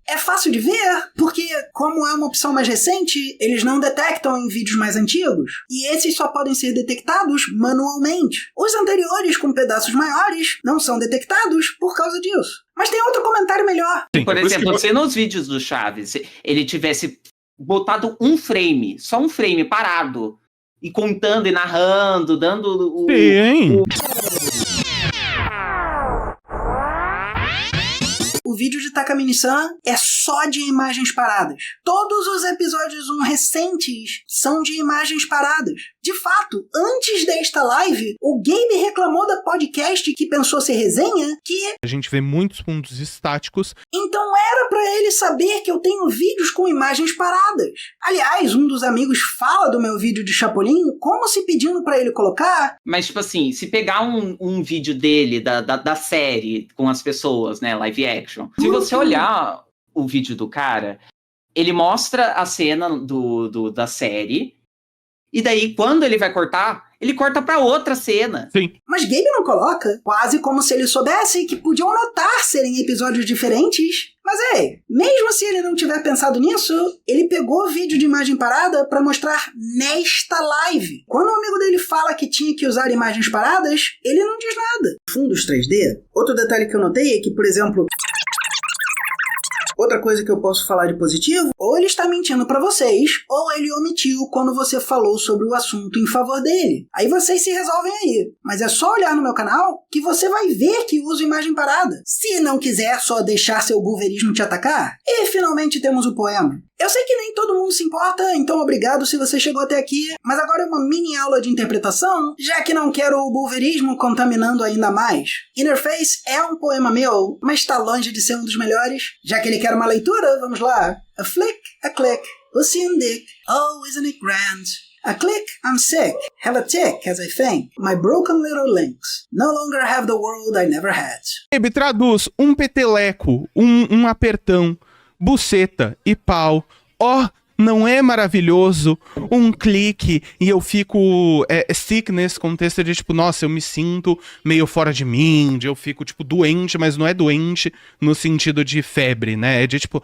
A: É fácil de ver, porque como é uma opção mais recente, eles não detectam em vídeos mais antigos. E esses só podem ser detectados manualmente. Os anteriores, com pedaços maiores, não são detectados por causa disso. Mas tem outro comentário melhor.
P: Sim, por exemplo, se nos vídeos do Chaves ele tivesse botado um frame, só um frame parado, e contando e narrando, dando o...
A: O vídeo de Takamine-san é só de imagens paradas. Todos os episódios 1 recentes são de imagens paradas. De fato, antes desta live, o Gabe reclamou da podcast que pensou ser resenha, que...
B: A gente vê muitos pontos estáticos.
A: Então era pra ele saber que eu tenho vídeos com imagens paradas. Aliás, um dos amigos fala do meu vídeo de Chapolin como se pedindo pra ele colocar...
P: Mas, tipo assim, se pegar um vídeo dele, da série, com as pessoas, né, live action, se você olhar o vídeo do cara, ele mostra a cena da série, e daí, quando ele vai cortar, ele corta pra outra cena.
B: Sim.
A: Mas Gabe não coloca, quase como se ele soubesse que podiam notar serem episódios diferentes. Mas mesmo se ele não tiver pensado nisso, ele pegou o vídeo de imagem parada pra mostrar nesta live. Quando o amigo dele fala que tinha que usar imagens paradas, ele não diz nada. Fundos 3D. Outro detalhe que eu notei é que, por exemplo... Outra coisa que eu posso falar de positivo, ou ele está mentindo pra vocês, ou ele omitiu quando você falou sobre o assunto em favor dele. Aí vocês se resolvem aí. Mas é só olhar no meu canal que você vai ver que uso imagem parada. Se não quiser só deixar seu bulverismo te atacar. E finalmente temos o poema. Eu sei que nem todo mundo se importa, então obrigado se você chegou até aqui, mas agora é uma mini aula de interpretação, já que não quero o bulverismo contaminando ainda mais. Innerface é um poema meu, mas está longe de ser um dos melhores. Já que ele quer uma leitura, vamos lá. A flick, a click, pussy and dick, oh isn't it grand? A click, I'm sick, have a tick as I think, my broken little links, no longer have the world I never had.
B: Ele traduz um peteleco, um apertão, buceta e pau. Ó, Não é maravilhoso um clique e eu fico sick nesse contexto de tipo, nossa, eu me sinto meio fora de mim, de eu fico tipo doente, mas não é doente no sentido de febre, né? É de tipo,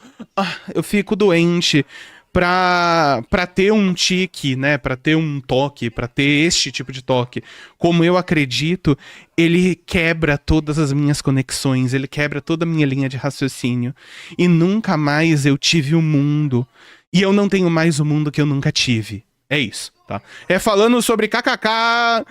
B: eu fico doente pra ter um tique, né? Pra ter um toque, pra ter este tipo de toque. Como eu acredito, ele quebra todas as minhas conexões, ele quebra toda a minha linha de raciocínio. E nunca mais eu tive o mundo. E eu não tenho mais o mundo que eu nunca tive. É isso, tá? É falando sobre kkk,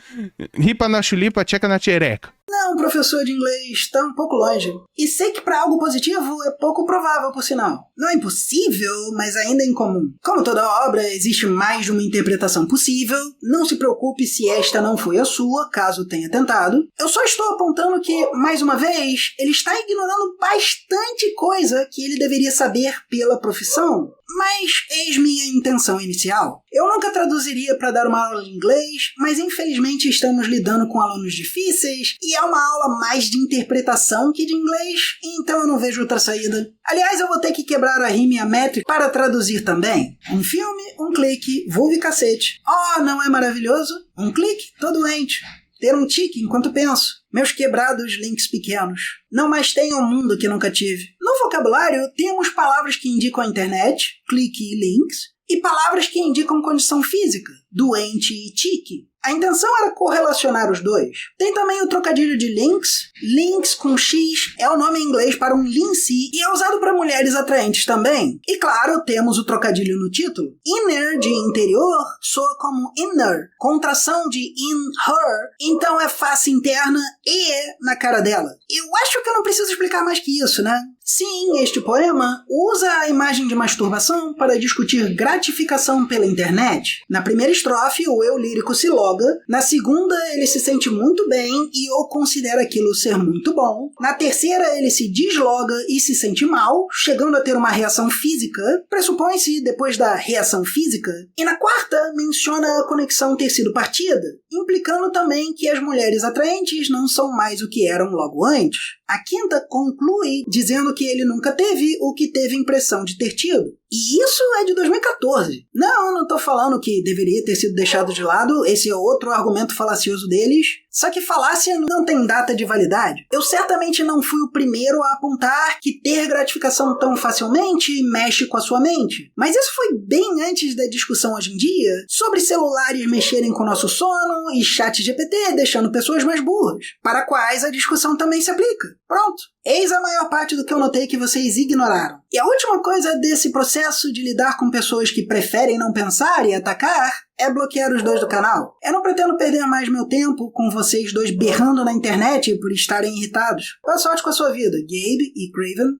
B: ripa na chulipa, tcheca na tchereca.
A: Não, professor de inglês, tá um pouco longe. E sei que para algo positivo é pouco provável, por sinal. Não é impossível, mas ainda é incomum. Como toda obra, existe mais de uma interpretação possível. Não se preocupe se esta não foi a sua, caso tenha tentado. Eu só estou apontando que, mais uma vez, ele está ignorando bastante coisa que ele deveria saber pela profissão. Mas eis minha intenção inicial. Eu nunca traduziria para dar uma aula de inglês, mas infelizmente estamos lidando com alunos difíceis e é uma aula mais de interpretação que de inglês, então eu não vejo outra saída. Aliás, eu vou ter que quebrar a rima e a métrica para traduzir também. Um filme, um clique, vulva e cacete. Oh, não é maravilhoso? Um clique, tô doente. Ter um tique enquanto penso. Meus quebrados links pequenos. Não mais tenho um mundo que nunca tive. No vocabulário, temos palavras que indicam a internet, clique e links, e palavras que indicam condição física, doente e tique. A intenção era correlacionar os dois. Tem também o trocadilho de links. Links com X é o nome em inglês para um lince e é usado para mulheres atraentes também. E claro, temos o trocadilho no título. Inner, de interior, soa como inner, contração de in her, então é face interna e na cara dela. Eu acho que eu não preciso explicar mais que isso, né? Sim, este poema usa a imagem de masturbação para discutir gratificação pela internet. Na primeira estrofe, o eu lírico se loga. Na segunda, ele se sente muito bem e ou considera aquilo ser muito bom. Na terceira, ele se desloga e se sente mal, chegando a ter uma reação física. Pressupõe-se depois da reação física. E na quarta, menciona a conexão ter sido partida, implicando também que as mulheres atraentes não são mais o que eram logo antes. A quinta conclui dizendo que ele nunca teve o que teve impressão de ter tido. E isso é de 2014. Não tô falando que deveria ter sido deixado de lado, esse é outro argumento falacioso deles. Só que falácia não tem data de validade. Eu certamente não fui o primeiro a apontar que ter gratificação tão facilmente mexe com a sua mente. Mas isso foi bem antes da discussão hoje em dia sobre celulares mexerem com o nosso sono e chat GPT deixando pessoas mais burras, para quais a discussão também se aplica. Pronto. Eis a maior parte do que eu notei que vocês ignoraram. E a última coisa desse processo de lidar com pessoas que preferem não pensar e atacar é bloquear os dois do canal. Eu não pretendo perder mais meu tempo com vocês dois berrando na internet por estarem irritados. Boa sorte com a sua vida, Gabe e Craven.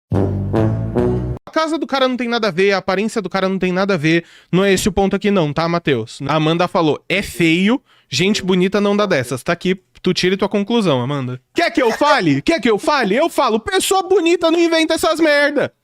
B: A casa do cara não tem nada a ver, a aparência do cara não tem nada a ver. Não é esse o ponto aqui não, tá, Matheus? A Amanda falou, é feio, gente bonita não dá dessas. Tá aqui, tu tira tua conclusão, Amanda. Quer que eu fale? Quer que eu fale? Eu falo, pessoa bonita não inventa essas merda.